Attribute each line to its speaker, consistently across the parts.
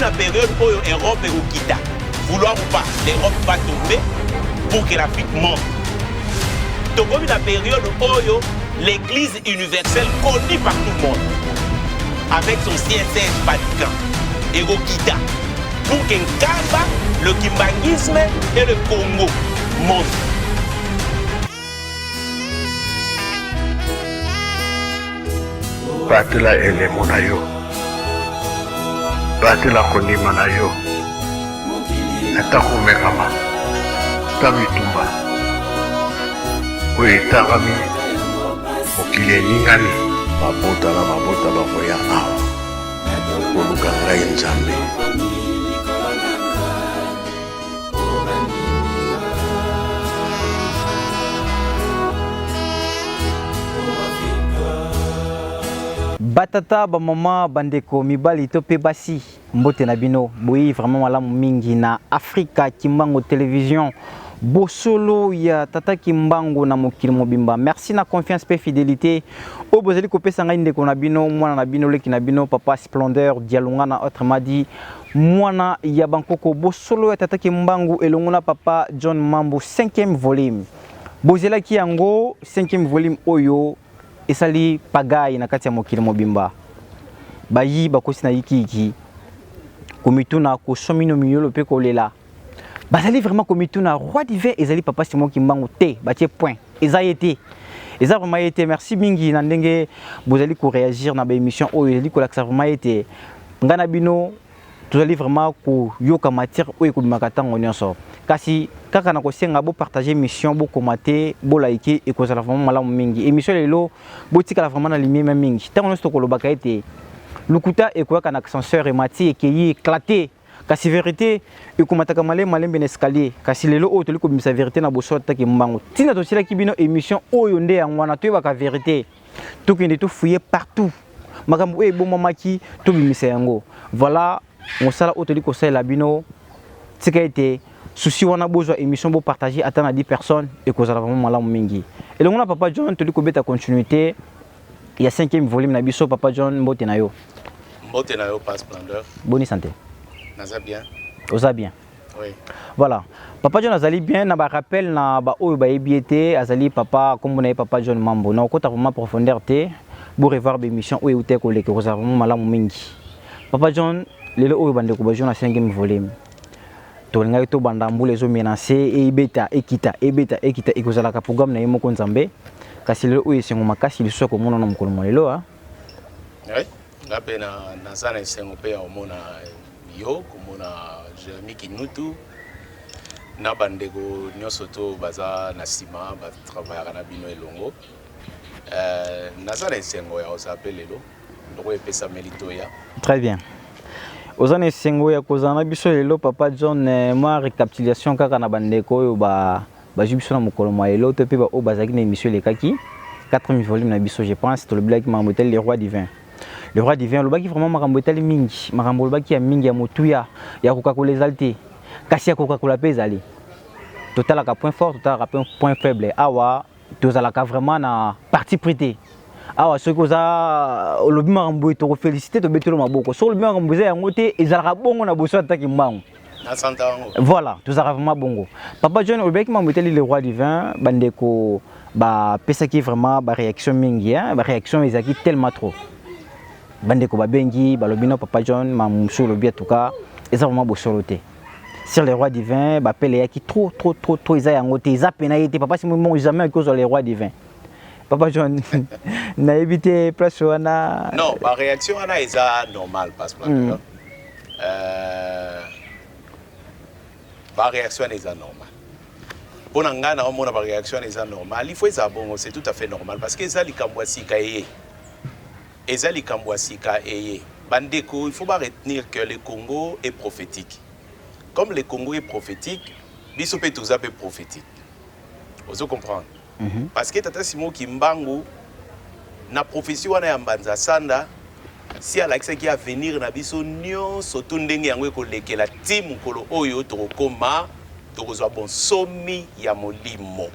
Speaker 1: la période où l'Europe est au Kita. Vouloir ou pas, l'Europe va tomber pour que l'Afrique monte. Donc, comme la période où l'Église universelle connue par tout le monde, avec son siège Vatican, et au Kita, pour qu'un Kamba, le kimbangisme et le Congo montent.
Speaker 2: Batela elemo na yo, batela kondima na yo, ata komekama, ta bitumba oyo etangami mokili eningani mabota na mabota bakoya awa koluka ngai Nzambe.
Speaker 3: Batata ba mama bandeko mibali to pe basi mbote na bino boyi vraiment malamu mingi na Afrika Kimbangu télévision bosolo ya tata Kimbangu na mokili mobimba. Merci na confiance pe fidélité o bozeli kopesa ngai ndeko na bino mwana na bino leki na bino papa Splendeur Dialunga na autrement dit mwana ya bankoko bosolo ya tata Kimbangu elongo na papa John Mambo 5e volume bozela ki yango 5e volume oyo esali pagai na kati ya mokili mobimba bayi bakosi na yiki komituna ko somino miyolo pe kolela bazali vraiment komituna roi divin ezali papa Simon Kimbangu te batie point ezayete eza vraiment été merci mingi na ndenge bozali ko réagir na ba émission oyo ezali ko laksa vraiment été ngana bino tozali vraiment ko yoka matière oyo ko bimakatango nyonso kasi kaka na kosenga bo partager mission bo commenter bo liker et kozala vraiment malamu mingi émission lelo bo tika la vraiment na lumière mingi tango nosto ko lobaka été lukuta e ko kana ascenseur et mati et qui éclaté kasi vérité e ko mataka malembe na escalier kasi lelo o to liko bimisa vérité na boso ta Kimbangu tina to sila kibino émission oyo nde ya ngwana to ba ka vérité to kende to fouiller partout makambo e bo mamaki to bimisa yango voilà on sala o to liko sala bino tika été souci wana besoin émission pour partager attendre à 10 personnes et cause vraiment malamu mingi et donc on a papa John to liko beta continuité il y a 5e volume na biso papa John mbote na yo
Speaker 1: pas Splendeur
Speaker 3: bonne santé
Speaker 1: naza bien
Speaker 3: oza bien
Speaker 1: oui
Speaker 3: voilà papa John azali bien na ba rappel na ba oyo ba ebiete azali papa comme na papa John Mambo na kota vraiment profondeur te pour revoir l'émission oyo uté ko leke cause vraiment malamu mingi papa John lelo oyo bande ko ba John na 5e volume tolinga to banda mbule zo menacer e beta ekita ekozala ka programme na yemo ko Nzambe kasi lelo oyo sengo makasi liso ko mona na mokolo molelo ha
Speaker 1: oui la pena na sana sengo pe o mona yo ko mona Jérémy Kinutu na bandego nyoso to baza na sima ba travailler na bino elongo na sana sengo ya osape lelo ndoko epesa melito ya
Speaker 3: très bien ozana sengo ya kozana biso lelo papa John moi récapitulation kaka na bandeko oyo ba jubiso na mokolo maelo to pe ba o bazaki na émission lekaki 4e volume na biso je pense to le black mambotel le roi divin le baki vraiment makambotel mingi makambo baki ya mingi ya motuya ya kokakola exalté kasi ya kokakola pe ezali total ka point fort total ka point faible awa tozalaka vraiment na parti prêté awa soki oza olobi makambo to ko féliciter to betelo maboko so olobi makambo za yango te ezalaka bongo na boso ataki Kimbangu
Speaker 1: na santa yango
Speaker 3: voilà tozalaka vraiment bongo papa John obeki mambotel le roi divin bandeko ba pesaki vraiment ba réaction mingi hein ba réaction ezaki tellement trop bandeko ba bengi balobino papa John mamsou lobi en tout cas eza vraiment bosolo te sur les rois divins ba pele yaki trop eza yango te eza pena yete papa si mo jamais cause les rois divins papa John na évité place wana
Speaker 1: non ba réaction wana eza normal parce que ba réaction eza normal pour nga na mona ba réaction eza normal il faut eza bon c'est tout à fait normal parce que eza likambo sika eye eza likambo sika eye bandeko il faut pas retenir que le Congo est prophétique comme le Congo est prophétique biso pe tous peu prophétique vous comprendre parce que tata Simon Kimbangu na prophétie wana ya Mbanza Sanda si alakisa ki a venir na biso nyonso to ndenge yango ekolekela ti mokolo oyo tokokoma tokozwa bonsomi ya molimo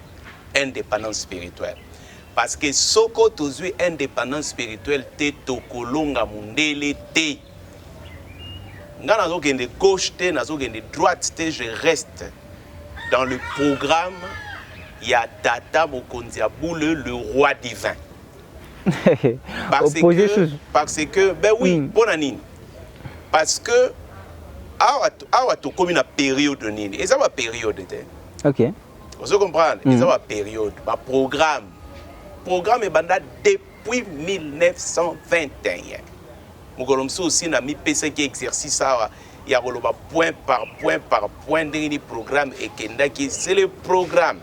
Speaker 1: indépendance spirituelle parce que soko tozwi indépendance spirituelle te tokolonga mundele te nga nazokende gauche te nazokende droite te, je reste dans le programme ya Tata Mokonzi ya Boule, le roi divin. Parce que ben oui, bon anine. Parce que awa to comme une période nini. Et ça va période te.
Speaker 3: OK.
Speaker 1: Vous comprenez? Et ça va période, ba programme. Programme est banda depuis 1921. Mugolomso aussi na mi PC qui exercice ça. Il y a le point par point de programme et kendaki c'est le programme.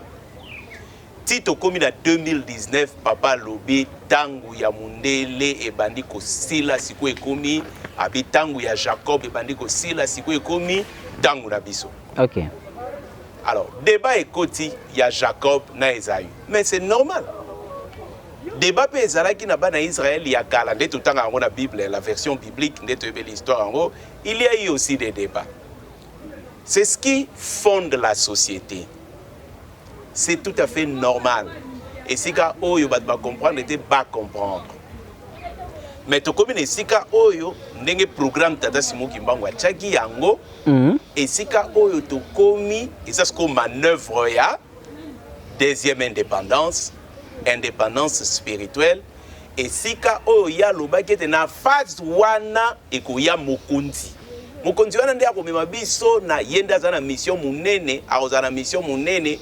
Speaker 1: Tito komi na 2019 papa lobi tangu ya mundele e bandiko sila siku ekomi abi tangu ya Jacob e bandiko sila siku ekomi tangu na biso.
Speaker 3: OK.
Speaker 1: Alors débat ekoti ya Jacob na Esaü. Mais c'est normal. Débat pe ezalaki na bana Israël ya kala nde totanga ngo na Bible la version biblique nde to l'histoire en gros, il y a eu aussi des débats. C'est ce qui fonde la société. C'est tout à fait normal. Et si ka oyo bat ba comprendre était pas comprendre. Mais to comme ne sika oyo ndenge programme Tata Simon Kimbangu achaki yango et sika oyo to komi et ça ce qu'on manœuvre ya deuxième indépendance spirituelle et sika oyo ya lobaki te na phase wana ekoya mokonzi wana nde akomema biso na yenda za na mission munene akozana mission munene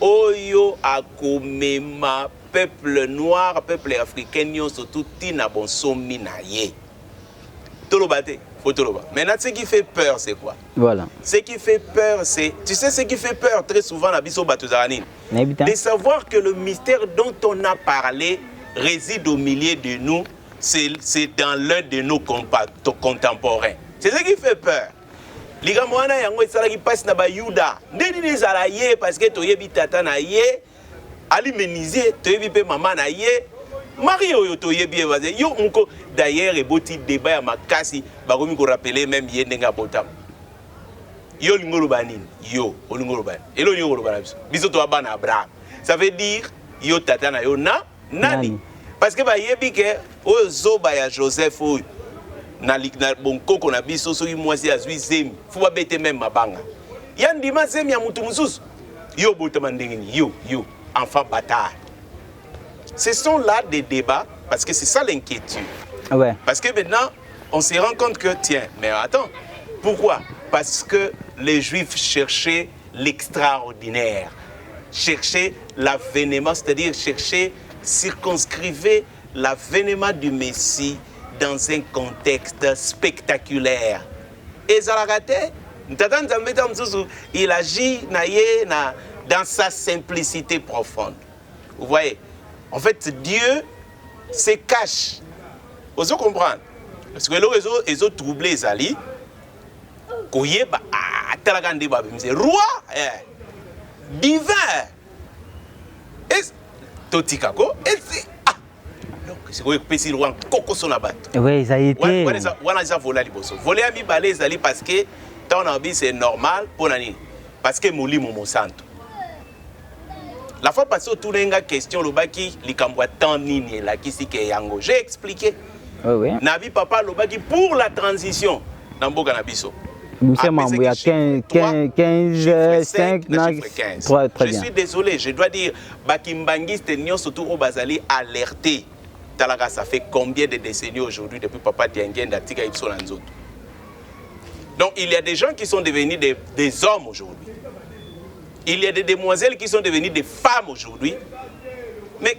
Speaker 1: oyo akomema peuple noir, peuple africain nyonso tuti na bonsomi na ye. Tolobate, faut toloba. Maintenant ce qui fait peur c'est quoi?
Speaker 3: Voilà.
Speaker 1: Ce qui fait peur c'est, tu sais ce qui fait peur très souvent na biso batuzanine. De savoir que le mystère dont on a parlé réside au milieu de nous, c'est dans l'un de nos contemporains. C'est ce qui fait peur. Ligambo wana yango esalaki passe na bayuda ndeni nezala ye parce que toyebi tata na ye ali meniser toyebi pe mama na ye mari oyo toyebi evaze yo mko d'ailleurs eboti débat ya makasi bakomi ko rappeler même ye ndenga botam yo lingolo banini yo olingolo ban elo yo ngolo bana biso to bana Abraham ça veut dire yo tata na yo na nani parce que bayebi ke oyo zoba ya Joseph oyo na bonkoko na biso soki mwasi azwi zemi fu babete même mabanga ya ndima zemi ya mutu mususu yo botama ndengeni yo enfant bâtard. Ce sont là des débats parce que c'est ça l'inquiétude.
Speaker 3: Ouais.
Speaker 1: Parce que maintenant on se rend compte que tiens mais attends pourquoi? Parce que les Juifs cherchaient l'extraordinaire, cherchaient l'avènement, c'est-à-dire cherchaient circonscrivaient l'avènement du Messie dans un contexte spectaculaire. Et Zalagate, il agit dans sa simplicité profonde. Vous voyez, en fait, Dieu se cache. Vous comprenez? Parce que les autres troublés, Zali, c'est roi, divin. Et Totikako, et c'est quoi que c'est roi Coco Sonabat.
Speaker 3: Oui, ça a été.
Speaker 1: Wana za vola liboso. Voler ami balé zali parce que ton envie c'est normal pour nani. Parce que moli momo santo. La fois passée autour d'une question le baki likambwa tant nini la kisi ke yango. J'ai expliqué.
Speaker 3: Oui.
Speaker 1: Nabi papa le baki pour la transition dans Mboka na biso.
Speaker 3: Nous sommes en 15, 5, 3, très bien.
Speaker 1: Je suis désolé, je dois dire Bakimbangiste Nyon surtout au Bazali alerté. Talaga, ça fait combien de décennies aujourd'hui depuis Papa Diangen d'Atika Ipso Lanzoto. Donc il y a des gens qui sont devenus des hommes aujourd'hui. Il y a des demoiselles qui sont devenues des femmes aujourd'hui, mais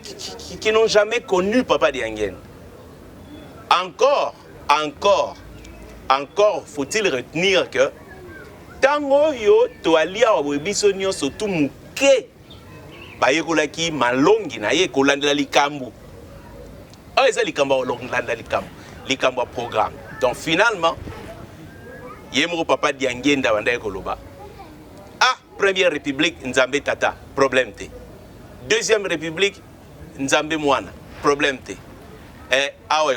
Speaker 1: qui n'ont jamais connu Papa Diangen. Encore faut-il retenir que tango yo toalia wabiso nyo surtout muke bayekolaki malongi na ye kolandela likambu. Ah, ça likambu longanda likambu programme. Donc finalement yemro Papa Diangenda wanda koloba. Ah, première république Nzambe tata, problème té. Deuxième république Nzambe mwana, problème té. Et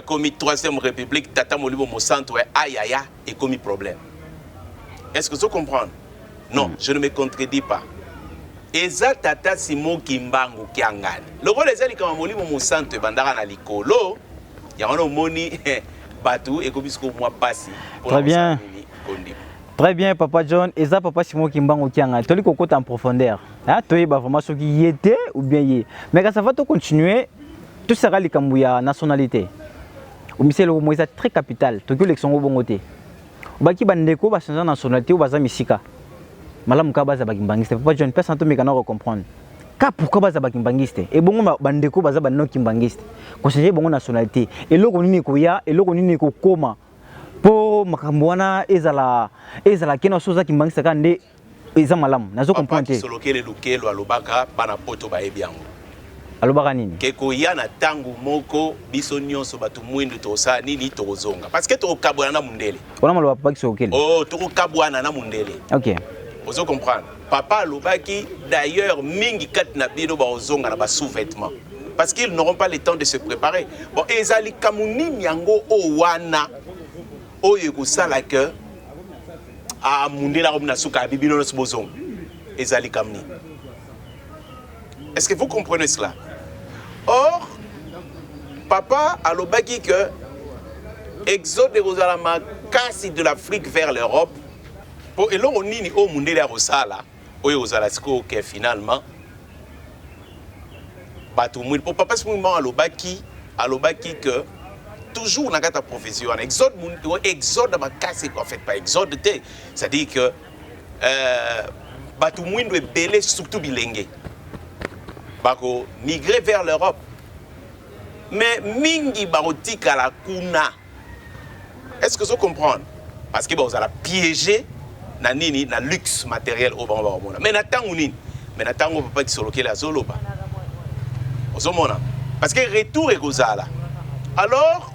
Speaker 1: commis troisième république tata molibo mosanto ayaya et commis problème. Est-ce que vous comprenez? Non, je ne me contredis pas. Eza tata Simon Kimbangu kiangani. Loko les ali kama molibo mosanto bandara na likolo. Ya ono moni batu et kobisko moi passi.
Speaker 3: Très bien. Très bien, Papa John. Et ça, Papa Simon Kimbango Kianga. Tu as dit en profondeur. Tu as vraiment ce qui y était ou bien y est. Mais quand ça va continuer, tout sera les Kambouya nationalité. Au ministère le Moïse très capital. Tu as l'élection au bon côté. Baki bandeko ba changer nationalité ou baza misika. Malamu ka baza bakimbangiste. Papa John, personne ne peut comprendre. Ka pourquoi baza bakimbangiste? Et bon bandeko baza banno kimbangiste. Conseiller bon nationalité. Et loko nini ko ya, et loko nini ko koma. Po makambwana ezala kena soza kimbangiste kande eza malamu. Nazo comprendre.
Speaker 1: Papa solokele lukelo alobaka bana poto ba ebiango.
Speaker 3: Alobaka nini?
Speaker 1: Keko ya na tangu moko biso nyonso batu mwindu tosa nini tozonga. Parce que to kabwana na mundele.
Speaker 3: Ona maloba papa kisokele.
Speaker 1: Oh, to kabwana na mundele.
Speaker 3: OK.
Speaker 1: Vous comprendre. Papa alobaki d'ailleurs mingi kat na bino ba ozonga na ba sous-vêtements. Parce qu'ils n'auront pas le temps de se préparer. Bon, ezali kamuni yango o wana oyo kusala que a mundela comme na suka bibino no sbozong. Ezali kamni. Est-ce que vous comprenez cela? Or, papa alobaki que exode de Rosalama kasi de l'Afrique vers l'Europe. Pour elongo nini o mundela rosala oyo ozalasko que finalement batu mwini pour papa simon alobaki que toujours dans ta profession exode makasi en fait pas exode c'est-à-dire que batu mwini doit belé surtout bilenge bako migrer vers l'Europe mais mingi barotika la kuna. Est-ce que vous comprenez? Parce que vous allez piéger na nini na luxe matériel au bamba mona mais na tangu nini mais na tangu papa qui soloke la zoloba ozomona parce que retour ekozala alors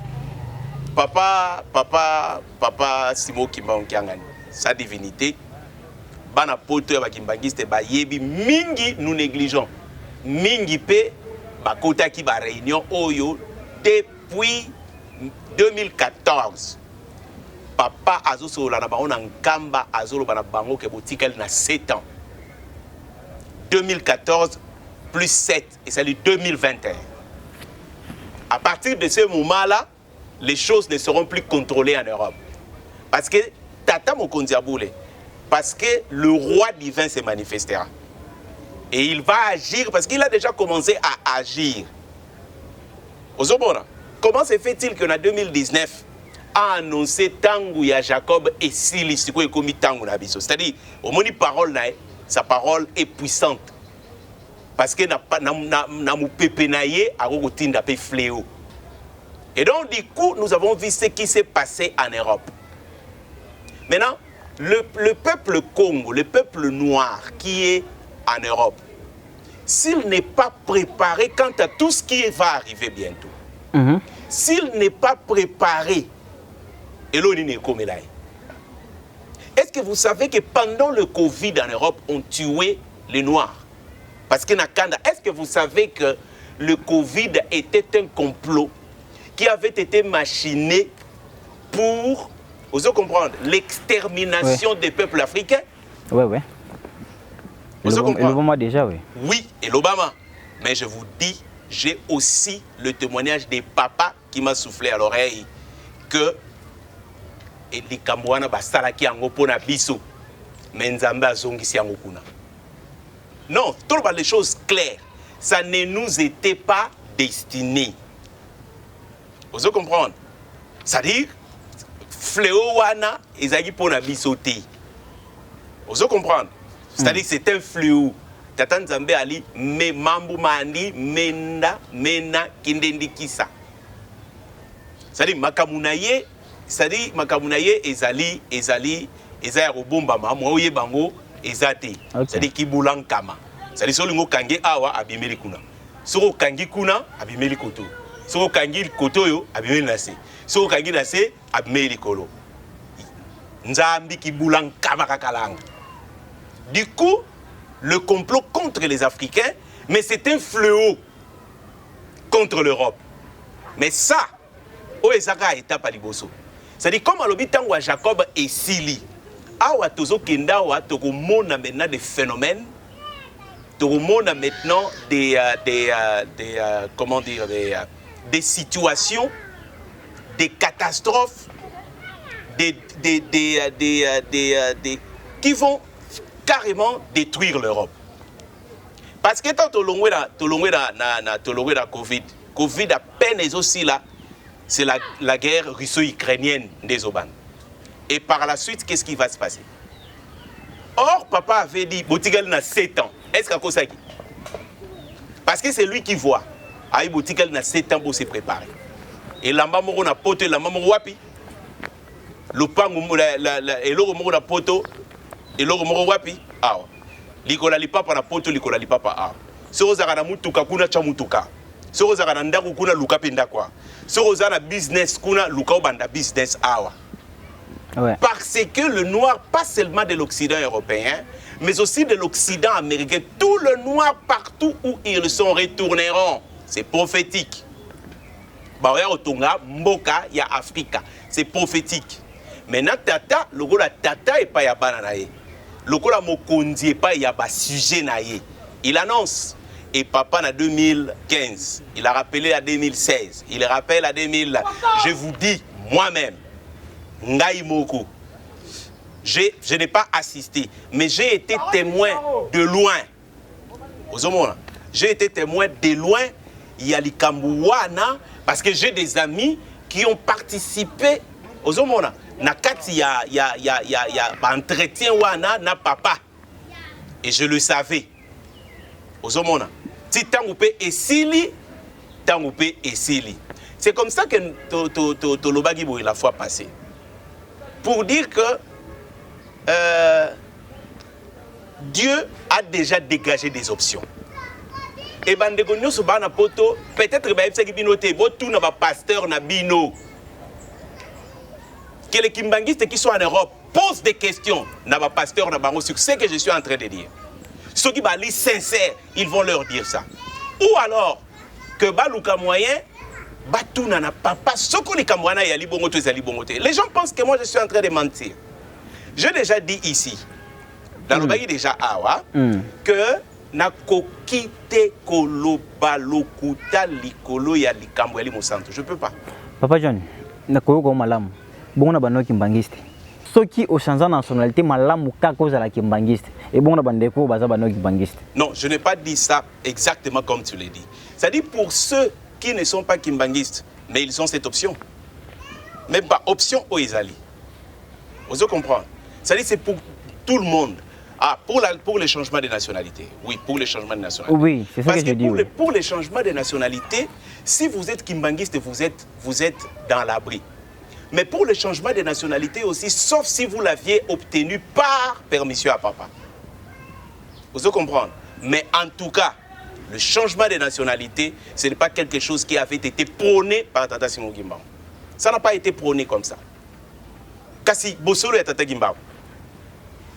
Speaker 1: papa Simo Kimbango Kiangani sa divinité bana poto ya bakimbangiste ba yebi mingi nous négligeons mingi pe bakota ki ba réunion oyo depuis 2014. Papa azosolola na bango na nkamba azoloba na bango ke botikali na 7 ans. 2014 plus 7 et c'est le 2021. À partir de ce moment-là, les choses ne seront plus contrôlées en Europe. Parce que Tata Mokonzi Aboule, parce que le roi divin se manifestera. Et il va agir parce qu'il a déjà commencé à agir. Ozobona, comment se fait-il qu'en 2019 a annoncé tangu ya Jacob et Sili siko ekomi tangu na biso, c'est-à-dire au moni parole na sa parole est puissante parce que na mu pepe na ye akoko tinda pe fléau. Et donc du coup nous avons vu ce qui s'est passé en Europe. Maintenant le peuple Congo, le peuple noir qui est en Europe, s'il n'est pas préparé quant à tout ce qui va arriver bientôt, s'il n'est pas préparé. Est-ce que vous savez que pendant le Covid en Europe, on tuait les Noirs? Parce que est-ce que vous savez que le Covid était un complot qui avait été machiné pour, vous comprendre, l'extermination des peuples africains?
Speaker 3: Oui. Et l'Obama déjà, oui.
Speaker 1: Oui, et l'Obama. Mais je vous dis, j'ai aussi le témoignage des papas qui m'a soufflé à l'oreille que et les Kambouana bastalaki yango pona biso mais nzambe azongisi yango kuna. Non, tout les choses claires, ça ne nous était pas destiné. Vous comprenez? C'est-à-dire fléau wana ezaki pona biso te. Vous comprenez? C'est-à-dire c'est un fléau. Tata nzambe ali me mambu mandi mena kindendi kisa. C'est-à-dire makamunaye. C'est-à-dire makamunaye ezali robomba mamo oye bango ezate. C'est-à-dire kibulan kama. C'est-à-dire solingo kangi awa abimeli kuna. Soko kangi kuna abimeli koto. Soko kangi koto yo abimeli nase. Soko kangi nase abimeli kolo. Nzambi kibulan kama kakalanga. Du coup, le complot contre les Africains, mais c'est un fléau contre l'Europe. Mais ça, oezaka étape à liboso. C'est-à-dire comme à l'hôpital où Jacob et Sili, awa tozo kenda wa toko mona maintenant des phénomènes, toko mona maintenant comment dire des situations, des catastrophes, qui vont carrément détruire l'Europe. Parce que tant que Covid à peine est aussi là, c'est la guerre russo-ukrainienne des Oban. Et par la suite, qu'est-ce qui va se passer? Or, papa avait dit, Botigal n'a 7 ans. Est-ce qu'à cause de ça? Parce que c'est lui qui voit. Aïe, Botigal n'a 7 ans pour se préparer. Et la maman a poté, la maman wapi. Le pan, et l'eau a poto, et l'eau wapi. Ah, likola lipapa na poto, likola lipapa ah. Sorozara na mutuka kuna cha mutuka. Sorozara na ndaku kuna luka penda kwa. Sorozara na business kuna luka banda business awa. Ouais. Parce que le noir, pas seulement de l'Occident européen, mais aussi de l'Occident américain, tout le noir partout où ils sont retourneront. C'est prophétique. Bawaya Otonga, Mboka, ya Afrika. C'est prophétique. Maintenant, tata, le gars la tata et pas ya bananaye. Le gars la mokondi et pas ya ba sujet naye. Il annonce. Et papa en 2015, il a rappelé à 2016, il rappelle à 2000. Je vous dis moi-même, Ngaïmoko, je n'ai pas assisté, mais j'ai été témoin de loin. J'ai été témoin de loin. Il y a l'Ikambouana, parce que j'ai des amis qui ont participé aux homona. Nakati ya entretien wana na papa. Et je le savais. Aux homona. Si tangoupé et sili, tangoupé et sili. C'est comme ça que Tolobagibo la fois passée. Pour dire que Dieu a déjà dégagé des options. Et bandegonyo so bana poto peut-être ba epsa binoté botu na ba pasteur na bino. Que les kimbangistes qui sont en Europe posent des questions na ba pasteur na bango sur ce que je suis en train de dire. Ceux qui bali sincères, ils vont leur dire ça. Ou alors que baluka moyen batu na papa soko li kamwana ya libongoto za libongote. Les gens pensent que moi je suis en train de mentir. J'ai déjà dit ici dans le pays déjà awa que na kokite koloba lokuta likolo ya likambo ya limosanto. Je peux pas. Papa John,
Speaker 3: na koyoko malamu. Bon na banoki mbangiste. Soki au changement de nationalité malamu ka cause la kimbangiste. Et bon na bandeko baza banoki mbangiste.
Speaker 1: Non, je n'ai pas dit ça exactement comme tu l'as dit. C'est-à-dire pour ceux qui ne sont pas kimbangistes, mais ils ont cette option. Mais pas option au Ezali. Vous comprenez? C'est-à-dire c'est pour tout le monde. Ah, pour les changements de nationalité. Oui, pour les changements de nationalité.
Speaker 3: Oui, c'est ça que je dis.
Speaker 1: Parce que pour les changements de nationalité, si vous êtes kimbangiste, vous êtes dans l'abri. Mais pour le changement de nationalité aussi, sauf si vous l'aviez obtenu par permission à papa. Vous comprenez? Mais en tout cas, le changement de nationalité, ce n'est pas quelque chose qui avait été prôné par Tata Simon Gimbao. Ça n'a pas été prôné comme ça. Kasi Bosolo et Tata Gimbao.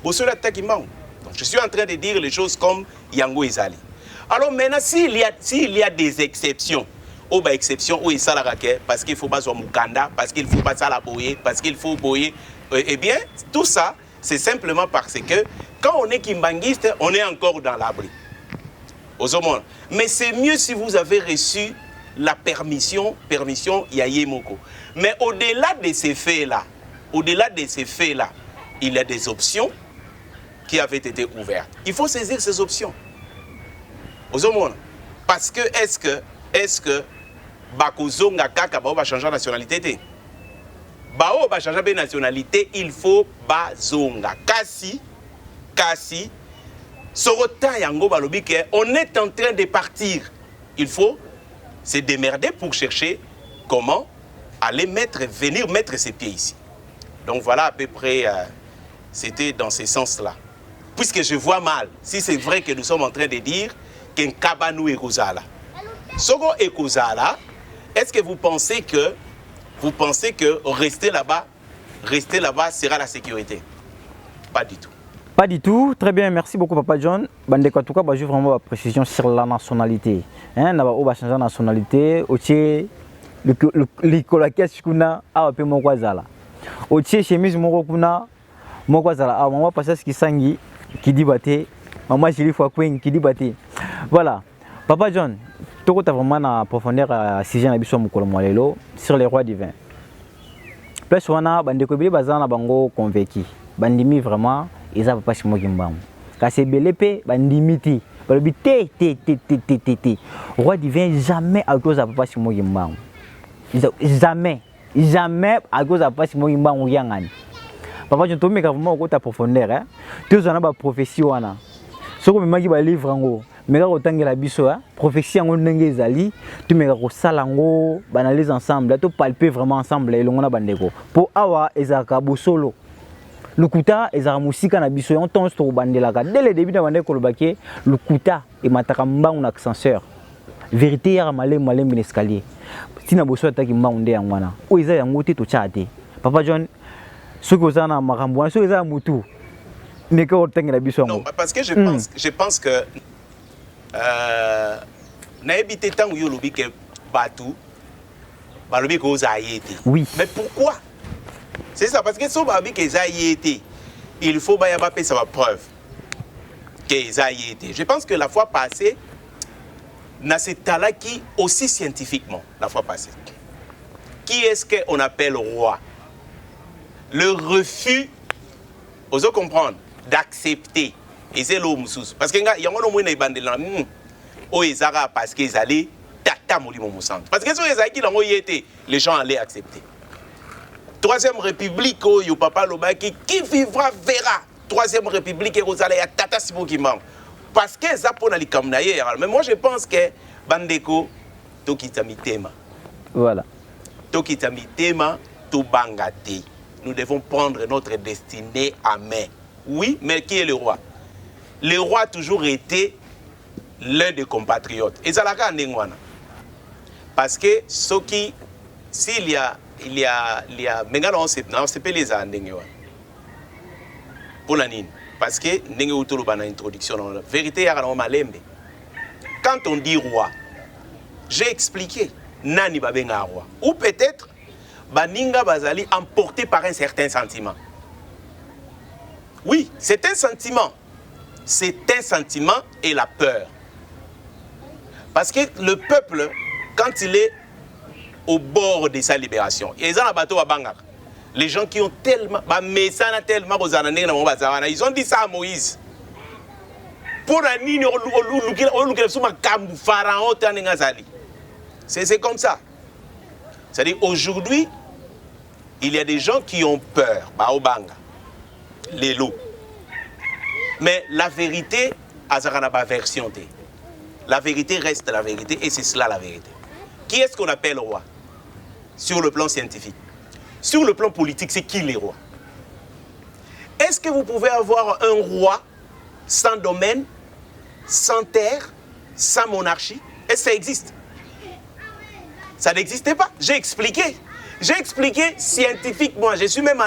Speaker 1: Bosolo et Tata Gimbao. Donc je suis en train de dire les choses comme Yango Ezali. Alors maintenant, s'il y a des exceptions, exception ou parce qu'il faut pas soit Mukanda, parce qu'il faut pas ça la boyer, parce qu'il faut boyer, eh bien, tout ça, c'est simplement parce que quand on est kimbangiste, on est encore dans l'abri. Mais c'est mieux si vous avez reçu la permission Yayemoko. Mais au-delà de ces faits-là, il y a des options qui avaient été ouvertes. Il faut saisir ces options. Parce que est-ce que Bakozonga Kaka va changer de nationalité? Bao va changer de nationalité, il faut Bazonga. Kasi, Sorotan Yango Balobike, on est en train de partir. Il faut se démerder pour chercher comment venir mettre ses pieds ici. Donc voilà à peu près, c'était dans ce sens-là. Puisque je vois mal, si c'est vrai que nous sommes en train de dire qu'un Kabanou et Kozala. Sogo et Kozala, est-ce que vous pensez que rester là-bas sera la sécurité? Pas du tout.
Speaker 3: Pas du tout. Très bien, merci beaucoup Papa John. Bande en tout cas, je veux vraiment la précision sur la nationalité. Hein, on va changer de nationalité. Otie l'école caisse kuna a pe mokwazala. Otie chemise moko kuna mokwazala. Ah maman passer ce qui sangi qui dit baté. Maman Julie Fouakouing qui dit baté. Voilà. Papa John, tu as vraiment en profondeur à sujet na biso mokolo molelo sur les rois divins. Place wana bandeko ebele bazana bango convaincu. Bandimi vraiment eza papa Simon Kimbangu. Kasi ebele pe bandimi ti. Balobi te. Roi divin jamais à cause de papa Simon Kimbangu. Jamais à cause de papa Simon Kimbangu yangani. Papa je tombe vraiment au côté profondeur hein. Tous on a ba prophétie wana. Soko memaki ba livre ngo. Meka kotangela biso hein. Prophétie ngo ndenge ezali, tu meka ko sala ngo, banalise ensemble, to palper vraiment ensemble elongo na bandeko. Po awa ezaka bosolo. Lukuta ezaka musika na biso on tons to bandelaka. Dès le début na bandeko lobake, lukuta e mataka mbangu na ascenseur. Vérité ya malem l'escalier. Tina boso ataki mbangu nde yangwana. O eza yango te to chate. Papa John ce que ça na makambo, ce que ça mutu. Meka kotangela biso ngo.
Speaker 1: Non, parce que je pense que na habité tant yo lobi que batou balobi ko za yété.
Speaker 3: Oui.
Speaker 1: Mais pourquoi? C'est ça parce que so babi que za yété, il faut ba ya ba ça va preuve que za yété. Je pense que la fois passée na cet là qui aussi scientifiquement la fois passée. Qui est-ce qu'on appelle roi? Le refus, vous comprendre, d'accepter. Et c'est l'homme sous. Parce que y a un homme qui est bandé là. Oh, ils ont parce qu'ils allaient tata moli mon sang. Parce que si ils étaient, les gens allaient accepter. Troisième République, oh, yo papa Lobaki, qui vivra verra. Troisième République, et vous allez à tata Simon Kimbangu. Parce que ça pour aller comme d'ailleurs. Mais moi je pense que Bandeko, Tokitami Tema.
Speaker 3: Voilà.
Speaker 1: Tokitami Tema, to bangate. Nous devons prendre notre destinée à main. Oui, mais qui est le roi? Le roi a toujours été l'un des compatriotes. Et ça l'a gagné. Parce que ce qui, s'il y a, maintenant on sait pas les années. Pour la nine. Parce que n'engue autour de l'introduction, la vérité est à malembe. Quand on dit roi, j'ai expliqué nani babenga roi. Ou peut-être baninga bazali emporté par un certain sentiment. Oui, c'est un sentiment. C'est un sentiment et la peur. Parce que le peuple, quand il est au bord de sa libération, les gens qui ont tellement, ils ont dit ça à Moïse. Pour c'est comme ça. C'est-à-dire aujourd'hui, il y a des gens qui ont peur, les loups. Mais la vérité, version. La vérité reste la vérité et c'est cela la vérité. Qui est-ce qu'on appelle roi? Sur le plan scientifique. Sur le plan politique, c'est qui les rois? Est-ce que vous pouvez avoir un roi sans domaine, sans terre, sans monarchie? Est-ce que ça existe? Ça n'existait pas. J'ai expliqué. J'ai expliqué scientifiquement. Je suis même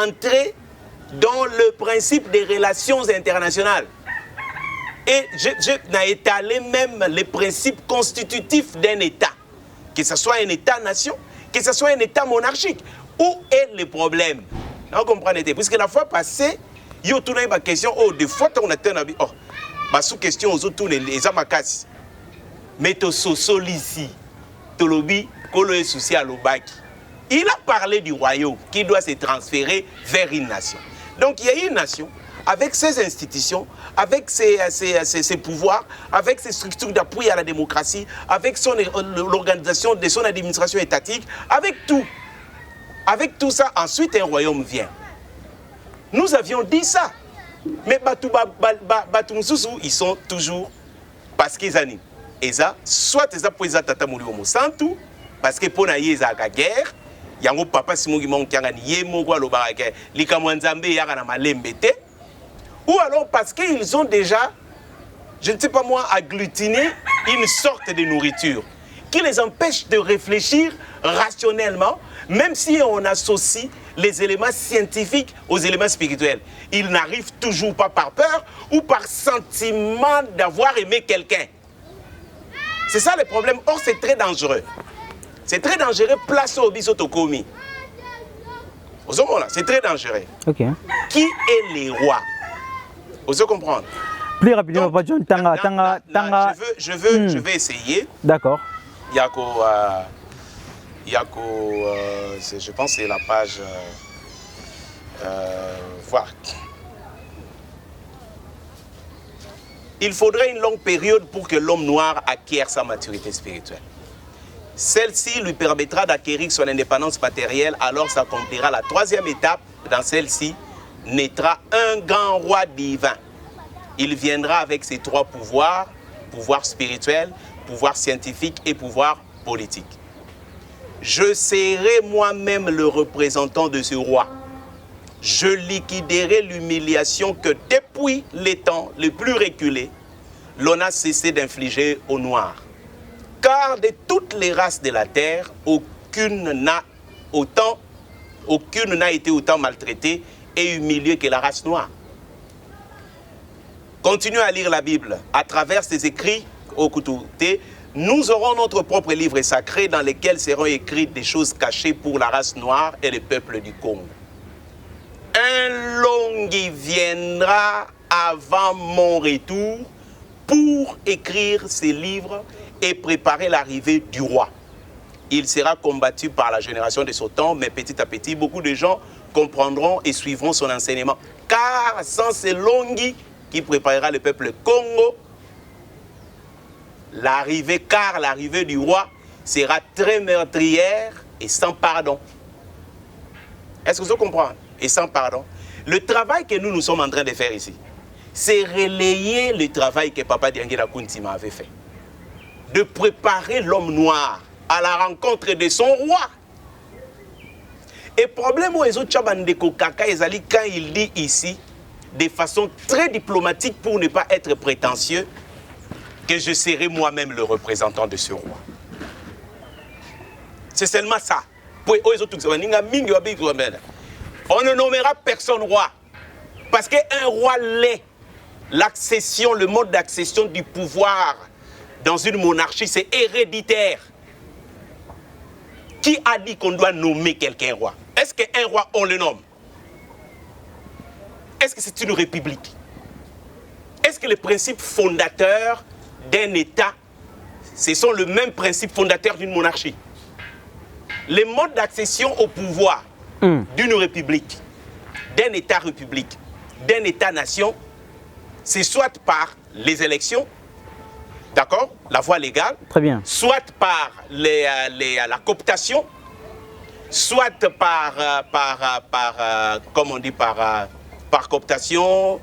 Speaker 1: entré dans le principe des relations internationales. Et j'ai étalé même les principes constitutifs d'un État. Que ce soit un État-nation, que ce soit un État monarchique. Où est le problème? Vous comprenez? Puisque la fois passée, il y a tout une question. Oh, des fois, on a un avis. Oh, ma sous-question aux autres, les amakasi. Mais tu ici. Tu lobby, tu souci à l'obaki. Il a parlé du royaume qui doit se transférer vers une nation. Donc il y a une nation avec ses institutions, avec ses pouvoirs, avec ses structures d'appui à la démocratie, avec l'organisation de son administration étatique, avec tout. Avec tout ça, ensuite un royaume vient. Nous avions dit ça. Mais ils sont toujours parce qu'ils animent. Et ça, soit ils ont tata mouli au Monsanto, parce que pour naïe la guerre, yango papa Simon Kimbangu kiangani yemo kwa lobarake likamwanzambe yaka na malembete, ou alors parce qu'ils ont déjà, je ne sais pas moi, agglutiné une sorte de nourriture qui les empêche de réfléchir rationnellement, même si on associe les éléments scientifiques aux éléments spirituels. Ils n'arrivent toujours pas par peur ou par sentiment d'avoir aimé quelqu'un. C'est ça le problème. Or, c'est très dangereux. C'est très dangereux, place au bisotokomi. C'est très dangereux.
Speaker 3: Okay.
Speaker 1: Qui est les rois? Vous comprenez?
Speaker 3: Plus rapidement,
Speaker 1: donc,
Speaker 3: tanga.
Speaker 1: Je vais essayer.
Speaker 3: D'accord.
Speaker 1: Yako, Il y a je pense que c'est la page... voilà. Il faudrait une longue période pour que l'homme noir acquiert sa maturité spirituelle. Celle-ci lui permettra d'acquérir son indépendance matérielle, alors s'accomplira la troisième étape. Dans celle-ci, naîtra un grand roi divin. Il viendra avec ses trois pouvoirs, pouvoir spirituel, pouvoir scientifique et pouvoir politique. Je serai moi-même le représentant de ce roi. Je liquiderai l'humiliation que depuis les temps les plus reculés, l'on a cessé d'infliger aux Noirs. Car de toutes les races de la terre, aucune n'a été autant maltraitée et humiliée que la race noire. Continuez à lire la Bible. À travers ses écrits, au côté, nous aurons notre propre livre sacré dans lequel seront écrites des choses cachées pour la race noire et le peuple du Congo. Un Longi viendra avant mon retour pour écrire ces livres et préparer l'arrivée du roi. Il sera combattu par la génération de son temps, mais petit à petit, beaucoup de gens comprendront et suivront son enseignement. Car sans ce Longi qui préparera le peuple Congo, l'arrivée du roi sera très meurtrière et sans pardon. Est-ce que vous comprenez? Et sans pardon. Le travail que nous sommes en train de faire ici, c'est relayer le travail que Papa Dianguira Kountima avait fait. De préparer l'homme noir à la rencontre de son roi. Et problème où Chabandeko Kaka Ezali, quand il dit ici, de façon très diplomatique pour ne pas être prétentieux, que je serai moi-même le représentant de ce roi. C'est seulement ça. On ne nommera personne roi. Parce qu'un roi l'est. L'accession, le mode d'accession du pouvoir dans une monarchie, c'est héréditaire. Qui a dit qu'on doit nommer quelqu'un roi? Est-ce qu'un roi, on le nomme? Est-ce que c'est une république? Est-ce que les principes fondateurs d'un État, ce sont le même principe fondateur d'une monarchie? Les modes d'accession au pouvoir d'une république, d'un État-république, d'un État-nation, c'est soit par les élections, d'accord, la voie légale,
Speaker 3: très bien,
Speaker 1: soit par la cooptation, soit par cooptation,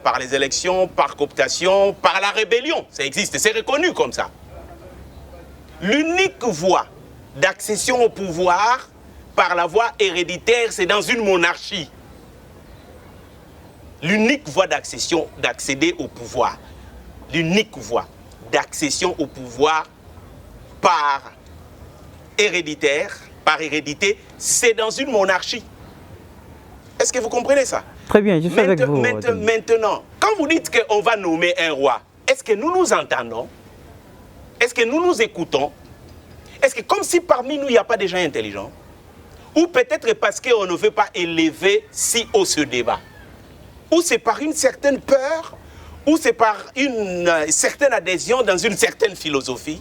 Speaker 1: par les élections, par cooptation, par la rébellion. Ça existe, c'est reconnu comme ça. L'unique voie d'accession au pouvoir par la voie héréditaire, c'est dans une monarchie. L'unique voie d'accéder au pouvoir, l'unique voie d'accession au pouvoir par hérédité, c'est dans une monarchie. Est-ce que vous comprenez ça?
Speaker 3: Très bien, je suis avec vous.
Speaker 1: Maintenant, quand vous dites qu'on va nommer un roi, est-ce que nous nous entendons? Est-ce que nous nous écoutons? Est-ce que comme si parmi nous, il n'y a pas de gens intelligents? Ou peut-être parce qu'on ne veut pas élever si haut ce débat? Ou c'est par une certaine peur, ou c'est par une certaine adhésion dans une certaine philosophie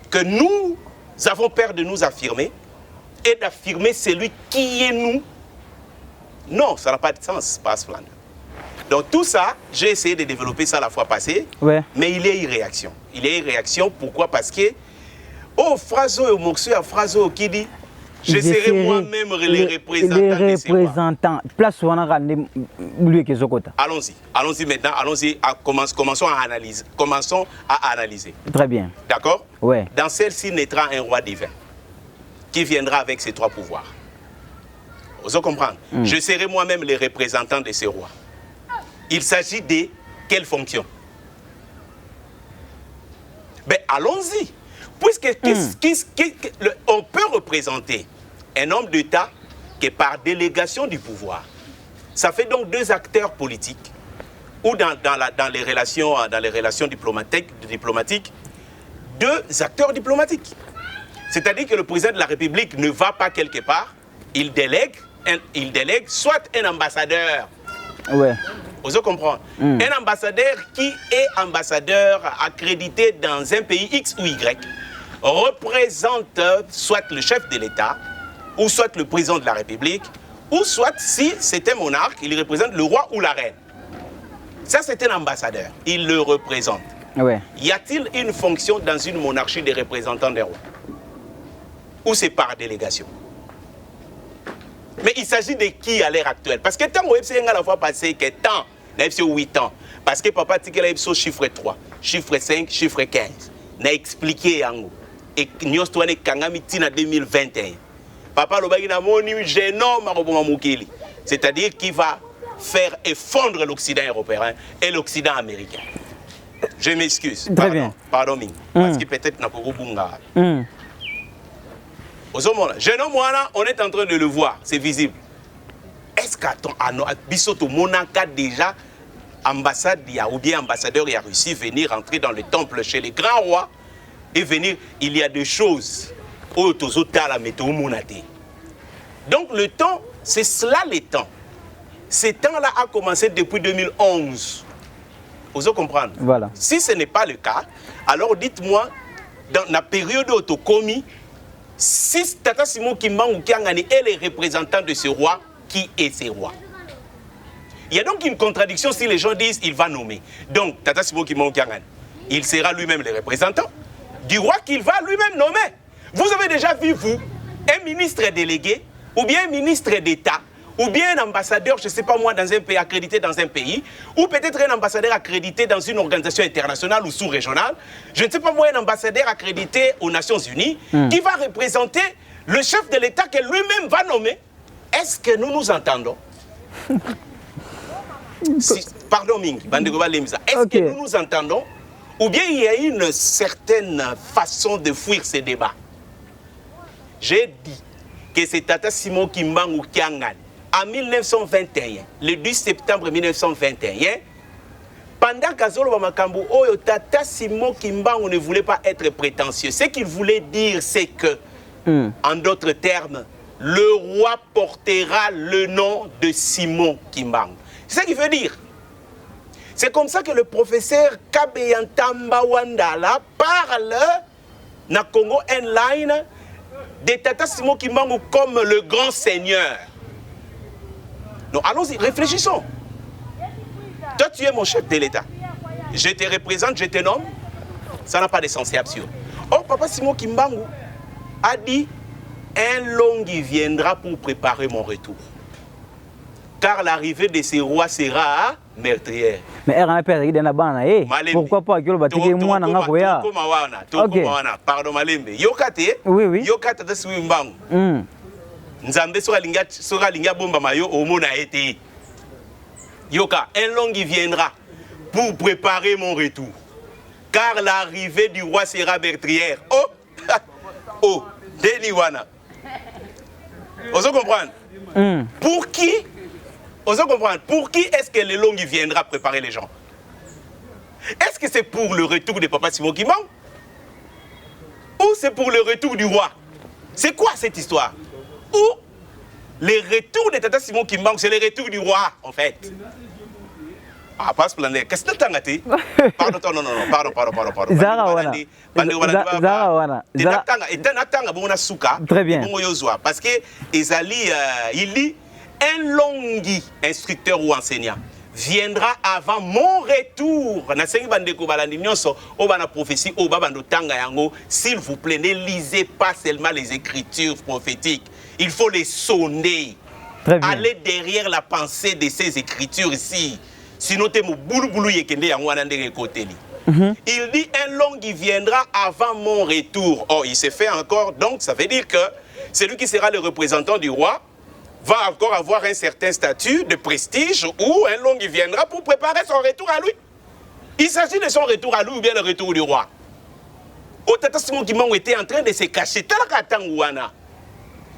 Speaker 1: que nous avons peur de nous affirmer et d'affirmer celui qui est nous. Non, ça n'a pas de sens, Passe-Flandre. Donc tout ça, j'ai essayé de développer ça la fois passée, mais il y a eu réaction. Il y a eu réaction, pourquoi? Parce que, oh, Frazo et Moxu, Frazo qui dit, je serai moi-même les représentants.
Speaker 3: Place où on a
Speaker 1: Allons-y maintenant, commençons à analyser. Commençons à analyser.
Speaker 3: Très bien.
Speaker 1: D'accord?
Speaker 3: Ouais.
Speaker 1: Dans celle-ci naîtra un roi divin qui viendra avec ses trois pouvoirs. Vous comprenez? Je serai moi-même le représentant de ce roi. Il s'agit de quelle fonction? Ben allons-y. Puisque on peut représenter un homme d'État qui est par délégation du pouvoir. Ça fait donc deux acteurs politiques ou dans les relations diplomatiques, deux acteurs diplomatiques. C'est-à-dire que le président de la République ne va pas quelque part, il délègue soit un ambassadeur.
Speaker 3: Ouais.
Speaker 1: Vous comprenez? Un ambassadeur qui est ambassadeur accrédité dans un pays X ou Y représente soit le chef de l'État, ou soit le président de la République, ou soit, si c'est un monarque, il représente le roi ou la reine. Ça, c'est un ambassadeur. Il le représente.
Speaker 3: Ouais.
Speaker 1: Y a-t-il une fonction dans une monarchie des représentants des rois? Ou c'est par délégation? Mais il s'agit de qui à l'heure actuelle? Parce que tant que vous la fois passée, que tant, 8 ans, parce que papa dit qu'il a chiffre 3, chiffre 5, chiffre 15. N'a expliqué en et nous sommes en 2021. Papa Lobagina moni génome Mukili. C'est-à-dire qu'il va faire effondrer l'Occident européen et l'Occident américain. Je m'excuse.
Speaker 3: Très bien.
Speaker 1: Pardon, parce que peut-être n'a pas bunga. Génome on est en train de le voir, c'est visible. Est-ce qu'à Bissoto Monaka déjà ambassade ou bien ambassadeur a réussi à venir entrer dans le temple chez les grands rois et venir, il y a des choses. Donc le temps, c'est cela le temps. Ce temps-là a commencé depuis 2011. Vous comprenez?
Speaker 3: Voilà.
Speaker 1: Si ce n'est pas le cas, alors dites-moi, dans la période autocomie, si Tata Simon Kimbangu Kiangani est le représentant de ce roi, qui est ce roi? Il y a donc une contradiction si les gens disent il va nommer. Donc Tata Simon Kimbangu Kiangani, il sera lui-même le représentant du roi qu'il va lui-même nommer. Vous avez déjà vu, vous, un ministre délégué, ou bien un ministre d'État, ou bien un ambassadeur, je ne sais pas moi, dans un pays, accrédité dans un pays, ou peut-être un ambassadeur accrédité dans une organisation internationale ou sous-régionale, je ne sais pas moi, un ambassadeur accrédité aux Nations Unies, qui va représenter le chef de l'État que lui-même va nommer. Est-ce que nous nous entendons? Pardon, Mingi, est-ce que nous nous entendons? Ou bien il y a une certaine façon de fuir ces débats? J'ai dit que c'est Tata Simon Kimbangu Kiangani, en 1921, le 10 septembre 1921, pendant qu'Azolo Bamakambu, Tata Simon Kimbangu ne voulait pas être prétentieux. Ce qu'il voulait dire, c'est que, en d'autres termes, le roi portera le nom de Simon Kimbangu. C'est ça qu'il veut dire. C'est comme ça que le professeur Kabeyantamba Wandala parle na Congo Online de Tata Simon Kimbangu comme le grand seigneur. Non, allons-y, réfléchissons. Toi, tu es mon chef de l'État. Je te représente, je te nomme. Ça n'a pas de sens, c'est absurde. Or, Papa Simon Kimbangu a dit un long qui viendra pour préparer mon retour. Car l'arrivée de ces rois sera meurtrière.
Speaker 3: Mais pourquoi pas que le bâtiment moi n'a pas koya?
Speaker 1: Pardon Malembe. Yokate.
Speaker 3: Oui oui.
Speaker 1: Yokate de Swimbangu. Nzambe sera linga bomba mayo au mona été. Yoka, un long qui viendra pour préparer mon retour. Car l'arrivée du roi sera meurtrière. Oh, oh, Deniwana. Vous comprenez? Pour qui? Vous comprenez? Pour qui est-ce que le long viendra préparer les gens? Est-ce que c'est pour le retour de Papa Simon Kimbangu? Ou c'est pour le retour du roi? C'est quoi cette histoire? Ou le retour de Tata Simon Kimbangu, c'est le retour du roi, en fait? Ah, pas ce planer. Qu'est-ce que tu as dit? Pardon, non, pardon.
Speaker 3: Zara. Très bien.
Speaker 1: Parce que il dit un long instructeur ou enseignant viendra avant mon retour. S'il vous plaît, ne lisez pas seulement les écritures prophétiques. Il faut les sonner. Allez derrière la pensée de ces écritures ici. Sinon, il dit un long qui viendra avant mon retour. Oh, il s'est fait encore. Donc, ça veut dire que celui qui sera le représentant du roi va encore avoir un certain statut de prestige ou un long qui viendra pour préparer son retour à lui. Il s'agit de son retour à lui ou bien le retour du roi. Ou Tata Simon Kimbangu était en train de se cacher.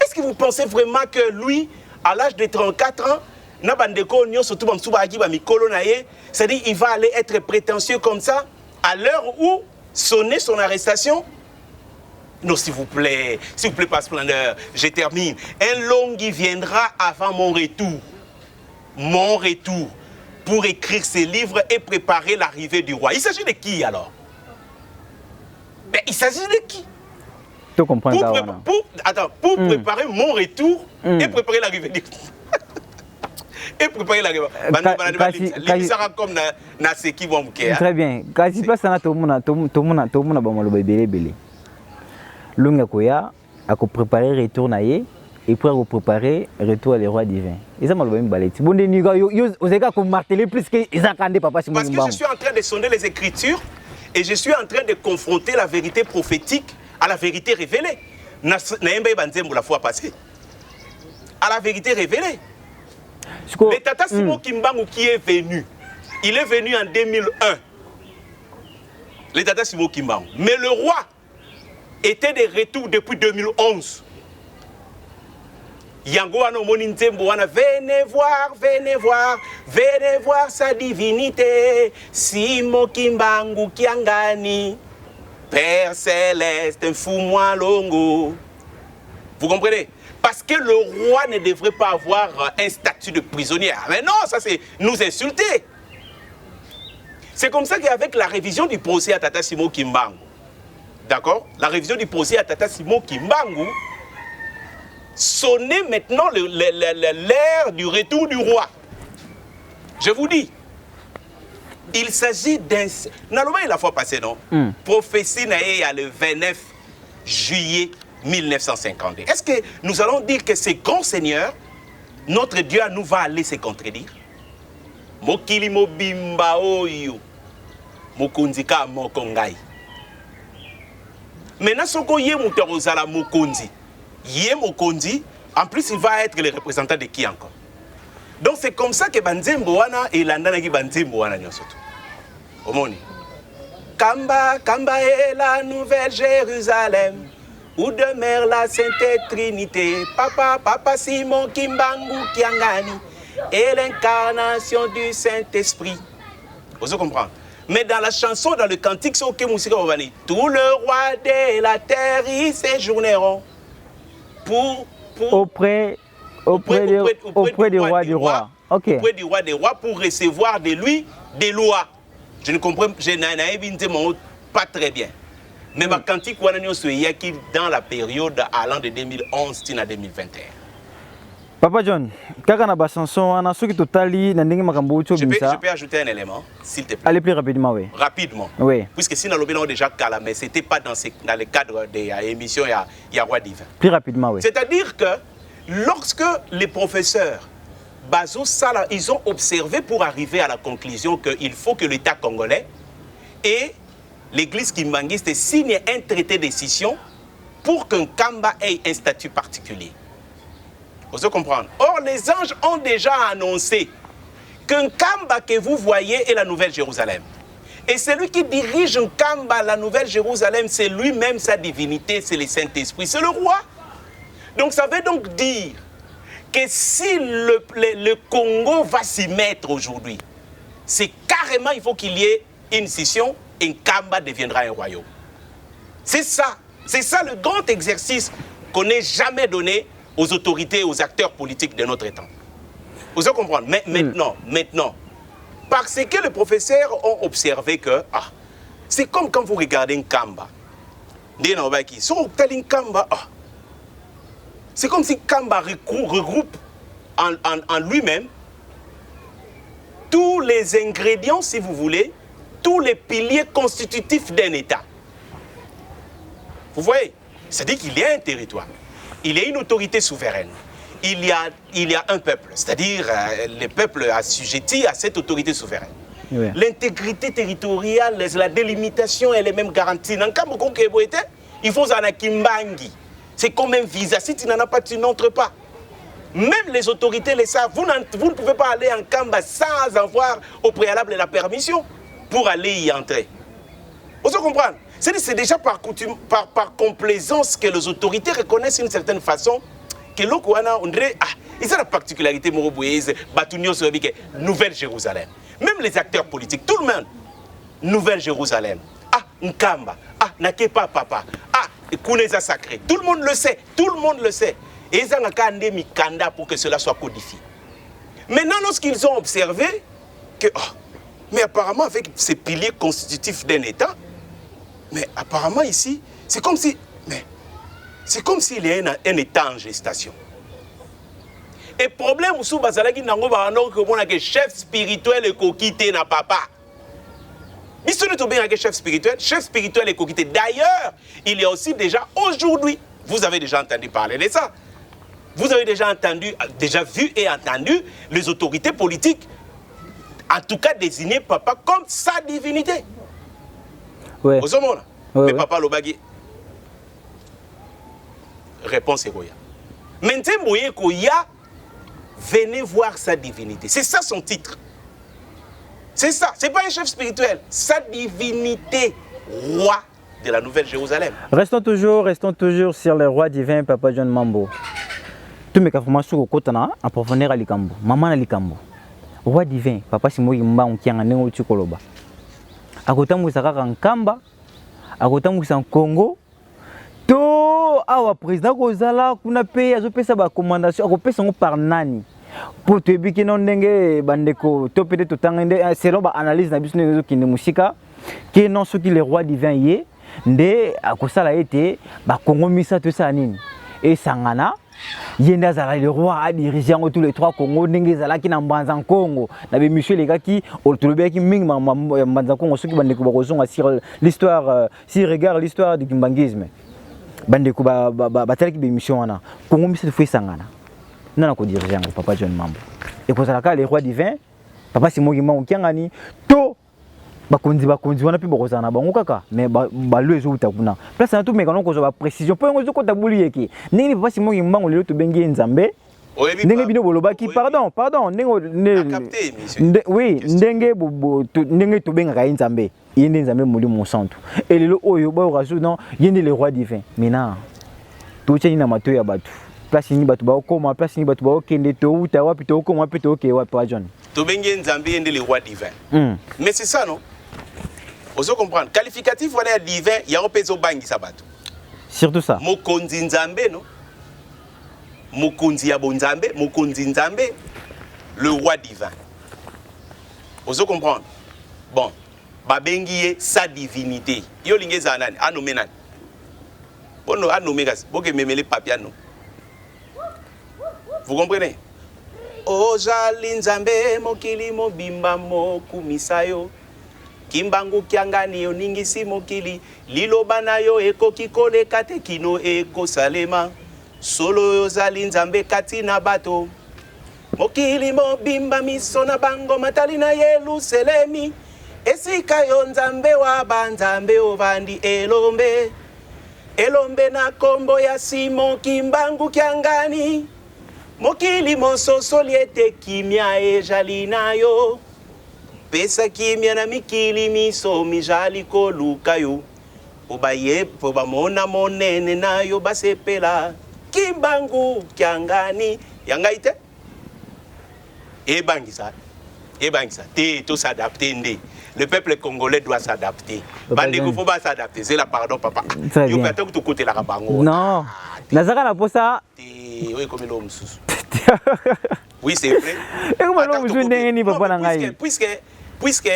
Speaker 1: Est-ce que vous pensez vraiment que lui, à l'âge de 34 ans, c'est-à-dire il va aller être prétentieux comme ça à l'heure où sonnait son arrestation? Non, s'il vous plaît, pas splendeur, je termine. Un long qui viendra avant mon retour, pour écrire ses livres et préparer l'arrivée du roi. Il s'agit de qui alors? Ben, il s'agit de qui?
Speaker 3: Tu comprends
Speaker 1: pour préparer mon retour et préparer l'arrivée. Et préparer l'arrivée. Comme na ce qui vont me.
Speaker 3: Très bien. Quand tu passes na tomuna ba maloba belé. Lunga koya a préparer retour na ye et pour préparer retour à les rois divins. Et ça maloba mbaleti. Bon ni yo ozeka ko marteler plus que Isakande papa Simon Kimbangu.
Speaker 1: Parce que je suis en train de sonder les écritures et je suis en train de confronter la vérité prophétique à la vérité révélée. La fois passée. À la vérité révélée. Le Tata Simon Kimbangu qui est venu, il est venu en 2001. Le Tata Simon Kimbangu. Mais le roi était de retour depuis 2011. Yango ano moninzembo wana, venez voir sa divinité. Simon Kimbangu Kiangani, Père Céleste, fous-moi longo. Vous comprenez? Parce que le roi ne devrait pas avoir un statut de prisonnier. Mais non, ça c'est nous insulter. C'est comme ça qu'avec la révision du procès à Tata Simon Kimbangu, d'accord? La révision du procès à Tata Simon Kimbangu sonnait maintenant l'ère du retour du roi. Je vous dis, il s'agit d'un... Normalement, la fois passée, non? Prophétie naïe à le 29 juillet 1952. Est-ce que nous allons dire que ce grand Seigneur, notre Dieu, nous va aller se contredire? Mokili mobimba oyo, mokunzika mokongai. Maintenant, ce qu'on y est motorozala mokonzi, yé mokonzi, en plus il va être le représentant de qui encore? Donc c'est comme ça que Banzembo wana et landana ki Banzembo wana nyosoto. Omoni. Kamba est la nouvelle Jérusalem, où demeure la Sainte Trinité. Papa Simon Kimbangu Kiangani et l'incarnation du Saint-Esprit. Vous comprenez? Mais dans la chanson, dans le cantique, c'est OK, Moussika Ovani. Tout le roi de la terre, ils séjourneront auprès du roi du roi. Okay. Auprès du roi des rois pour recevoir de lui des lois. Je ne comprends pas très bien. Mais ma cantique, dans la période allant de 2011 à 2021.
Speaker 3: Papa John, je
Speaker 1: peux ajouter un élément, s'il te plaît.
Speaker 3: Allez plus rapidement, oui.
Speaker 1: Rapidement.
Speaker 3: Oui.
Speaker 1: Puisque si nous l'avons déjà calé, mais ce n'était pas dans le cadre de l'émission Il y a Roi Divin.
Speaker 3: Plus rapidement, oui.
Speaker 1: C'est-à-dire que lorsque les professeurs Bazo Sala, ils ont observé pour arriver à la conclusion qu'il faut que l'État congolais et l'église kimbanguiste signe un traité de scission pour qu'un Kamba ait un statut particulier. Vous comprenez? Or, les anges ont déjà annoncé qu'un Kamba que vous voyez est la Nouvelle Jérusalem. Et celui qui dirige un Kamba, la Nouvelle Jérusalem, c'est lui-même sa divinité, c'est le Saint-Esprit, c'est le roi. Donc ça veut donc dire que si le Congo va s'y mettre aujourd'hui, c'est carrément, il faut qu'il y ait une scission et un Kamba deviendra un royaume. C'est ça le grand exercice qu'on n'ait jamais donné aux autorités, aux acteurs politiques de notre temps. Vous comprenez? Mais maintenant, parce que les professeurs ont observé que c'est comme quand vous regardez un Kamba. C'est comme si Kamba regroupe en lui-même tous les ingrédients, si vous voulez, tous les piliers constitutifs d'un État. Vous voyez? C'est-à-dire qu'il y a un territoire, il y a une autorité souveraine, il y a un peuple, c'est-à-dire le peuple assujetti à cette autorité souveraine. Oui. L'intégrité territoriale, la délimitation, elle est même garantie. Dans le cas où il faut un Kimbangi. C'est comme un visa. Si tu n'en as pas, tu n'entres pas. Même les autorités le savent. Vous ne pouvez pas aller en Kamba sans avoir au préalable la permission pour aller y entrer. Vous comprenez? C'est déjà par complaisance que les autorités reconnaissent d'une certaine façon que l'Okwana, on dirait, ils ont la particularité, Nouvelle Jérusalem. Même les acteurs politiques, tout le monde, Nouvelle Jérusalem. Nkamba, Nakepa Papa, Kouneza Sacré. Tout le monde le sait, Et ils ont Mikanda pour que cela soit codifié. Maintenant, lorsqu'ils ont observé que, mais apparemment, avec ces piliers constitutifs d'un État, mais apparemment ici, c'est comme si, mais c'est comme s'il y a un état en gestation. Et problème sous bazalaki nango barano que mon chef spirituel et kokité na papa. Monsieur ne bien chef spirituel et kokité. D'ailleurs, il y a aussi déjà aujourd'hui, vous avez déjà entendu parler de ça. Vous avez déjà vu et entendu les autorités politiques, en tout cas désigner papa comme sa divinité.
Speaker 3: Ouais.
Speaker 1: Vous savez,
Speaker 3: mais
Speaker 1: papa Lobagi. Réponse est Koya. Maintenant, vous voyez Koya. Venez voir sa divinité. C'est ça son titre. C'est ça. C'est pas un chef spirituel. Sa divinité, roi de la Nouvelle-Jérusalem.
Speaker 3: Restons toujours sur le roi divin, Papa John Mambo. Tous mes informations au côté en profondeur à Likambo. Maman à Likambo. Roi divin, Papa Simo Yimba, on tient un néo Tukoloba. À côté de Moussaka en Kamba, à côté de Moussa en Congo. To awa président kozala kuna pe azopesa ba commandation akopesa ngo par nani pour te biki non ndenge bandeko to peut-être totangende selon ba analyse na biso ndezo kinde musika ke non soki le roi divin yé nde akosala ete ba Congo misa to sa nini et sangana yenda zala le roi a dirigé en tous les trois Congo ndenge zala ki na mbanza Congo na be monsieur les gars qui autolobé ki mingi mbanza Congo soki bandeko ba kozonga sur l'histoire si regarde l'histoire du kimbangisme bandeko batalaki bémission wana Congo misa foi sangana nana ko dirigeant Papa John Mambo et pour ça le roi divin Papa Simo Yimba okiangani to bakonzi wana pe bokozana bango kaka mais balo ezo utakuna place na tout mais quand on ko précision po ngo ko tabuli yeki ndenge Papa Simo Yimba ngolelo to bengi nzambe ndenge bino bolobaki pardon ndenge oui ndenge to benga nzambe yende nzambe moli mon santo et lelo oyo ba raso non yende le roi divin mina to tsheni na mato ya batu place ni batu ba okoma place ni batu ba okende to uta wapi to okoma pe to oke wa Papa John
Speaker 1: to bengi nzambe yende le roi divin mais c'est ça non ozo comprendre qualificatif voilà divin ya opezo bangi sabatu
Speaker 3: surtout ça
Speaker 1: mokonzi nzambe non mokonzi ya bonzambe mokonzi nzambe le roi divin ozo comprendre bon babengi sa divinité yo lingeza nani anome nani bono anome gas boke memele papiano vous comprenez ozali nzambe mokili mobimba mokumisayo kimbangu kiangani yo ningisi mokili liloba na yo ekoki koleka te kino ekosalema solo ozali nzambe kati na bato mokili mobimba miso na bango matali na Yerusalemi esika yo nzambe wa banzambe ovandi elombe na kombo ya Simon kimbangu kiangani mokili mososo liete kimia ejali na yo pesa kimia na mikili miso mijali koluka yo obaye po bamona monene na yo basepela kimbangu kiangani yangaite ebangisa te to s'adapter ndé. Le peuple congolais doit s'adapter. Bandeko faut pas s'adapter. C'est la pardon papa. Yo peut-être tout côté la rabango.
Speaker 3: Non. Nazaka na posa.
Speaker 1: Oui comme l'homme sous. Oui c'est vrai.
Speaker 3: Et comment l'homme sous ndenge ni papa na ngai.
Speaker 1: Puisque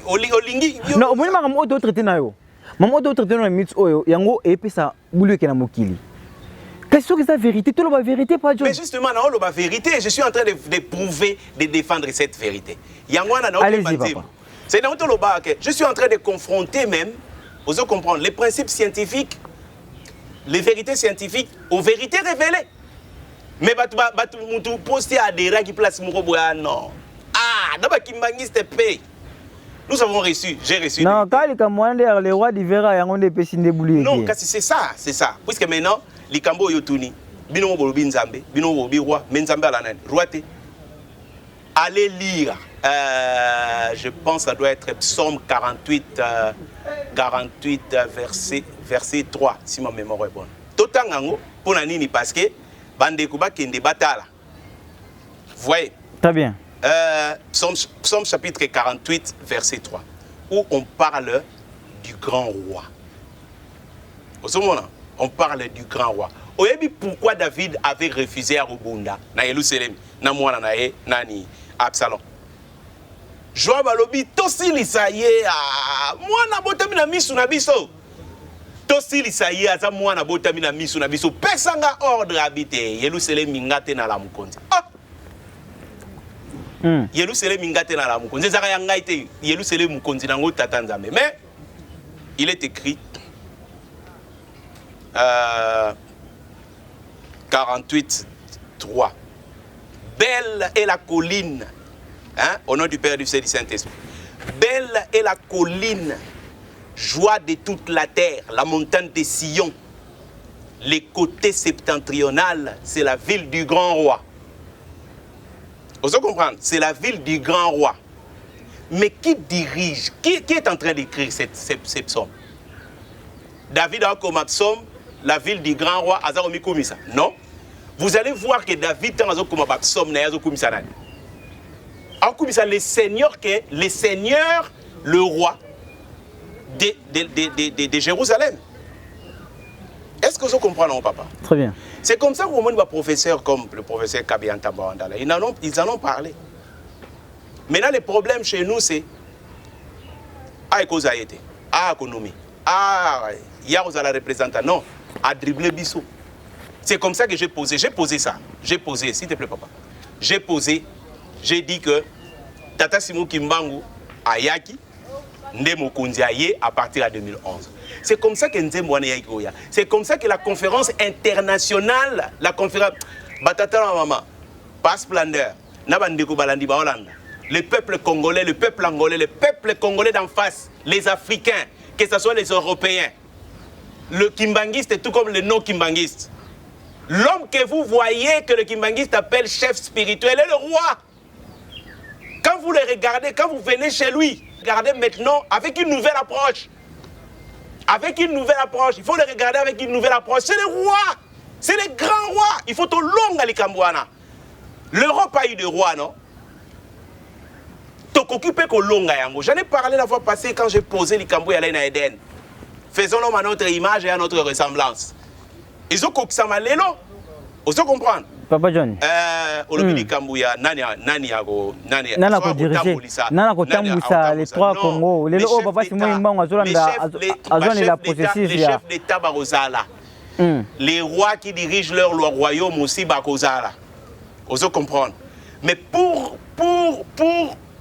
Speaker 1: olingi.
Speaker 3: Non, moi ma mo d'autres traiter na yo. Maman d'autres traiter na mythe oyo yango epesa bulu ke na mokili. Qu'est-ce que c'est la vérité? Tout la vérité, pas John.
Speaker 1: Mais justement, non, la vérité, je suis en train de prouver, de défendre cette vérité.
Speaker 3: Allez-y, papa.
Speaker 1: C'est dans le bas que je suis en train de confronter même, vous allez comprendre, les principes scientifiques, les vérités scientifiques aux vérités révélées. Mais tu postes à des gens qui placent mon robot, non. Ah, d'abord qui m'angiste paye. Nous avons reçu, j'ai reçu.
Speaker 3: Non, quand les rois d'Ivera, ils ont des péchés de boulier.
Speaker 1: Non, c'est ça, c'est ça. Puisque maintenant, les Cambo Yotuni, Bino Bolobi Nzambe, Bino Bolobi Roi, Menzambe à la naine, Roi T. Allez lire, je pense que ça doit être Psaume 48, 48 verset 3, si ma mémoire est bonne. Totangango, pour Nanini, parce que Bandekuba Kende Batala. Vous voyez?
Speaker 3: Très bien.
Speaker 1: Psaume chapitre 48, verset 3, où on parle du grand roi. Au ce moment-là, on parle du grand roi. Vous savez pourquoi David avait refusé à Rubunda, na Yerusalem, na mwana na ye, nani, Absalom. Joab alobi tosi lisaye, mwana botami na misu na biso. Tosili saye aza mwana botami na miso na biso pesanga ordre habité Yelusele mingate na la mukonzi. Ah. Yelusele mingate na la mukonzi. Zaka ya ngai te Yelusele mukonzi nango tata nzambe. Mais il est écrit 48:3. Belle est la colline, hein, au nom du Père, du Fils et du Saint-Esprit. Belle est la colline, joie de toute la terre, la montagne de Sion. Les côtés septentrional, c'est la ville du grand roi. Vous allez comprendre, c'est la ville du grand roi. Mais qui dirige, qui est en train d'écrire ces psaumes? David a comme psaume la ville du grand roi Azaromi Komisa. Non. Vous allez voir que David a comme psaume Nayazo Komisa. Le Seigneur, le roi de Jérusalem. Est-ce que vous comprenez, mon papa?
Speaker 3: Très bien.
Speaker 1: C'est comme ça qu'au moins les professeurs comme le professeur Kabianta Bandala, ils en ont parlé. Maintenant, le problème chez nous, c'est Aïkozaïté, Aïkonomi, Yarouzala représentant. Non, à dribbler Bissou. C'est comme ça que j'ai posé. J'ai posé ça. J'ai posé, s'il te plaît, papa. J'ai posé, j'ai dit que Tata Simon Kimbangu, Ayaki, Ndemo Kondiaye à partir de 2011. C'est comme ça que c'est comme ça que la conférence internationale, la conférence Batata Mama, Pas Splendeur, Nabandeko Balandi Baolanda, le peuple congolais, le peuple angolais, le peuple congolais d'en face, les Africains, que ce soit les Européens, le Kimbangiste est tout comme le non-Kimbangiste. L'homme que vous voyez que le Kimbangiste appelle chef spirituel est le roi. Quand vous le regardez, quand vous venez chez lui, regardez maintenant avec une nouvelle approche. Avec une nouvelle approche. Il faut le regarder avec une nouvelle approche. C'est le roi. C'est le grand roi. Il faut au long à l'Ikambouana. L'Europe a eu de roi, non? J'en ai parlé la fois passée quand j'ai posé l'Ikambou et Alain Eden. Faisons-le à notre image et à notre ressemblance. Ils ont coupé ça mal, vous comprenez?
Speaker 3: Papa John. Nana ko diriger. Nana ko tambousa les trois Congo. Les lots papa Simon Imbangu azona la processus
Speaker 1: les chefs d'État Barozala. Les rois qui dirigent leur royaume aussi Barozala. Vous comprenez? Mais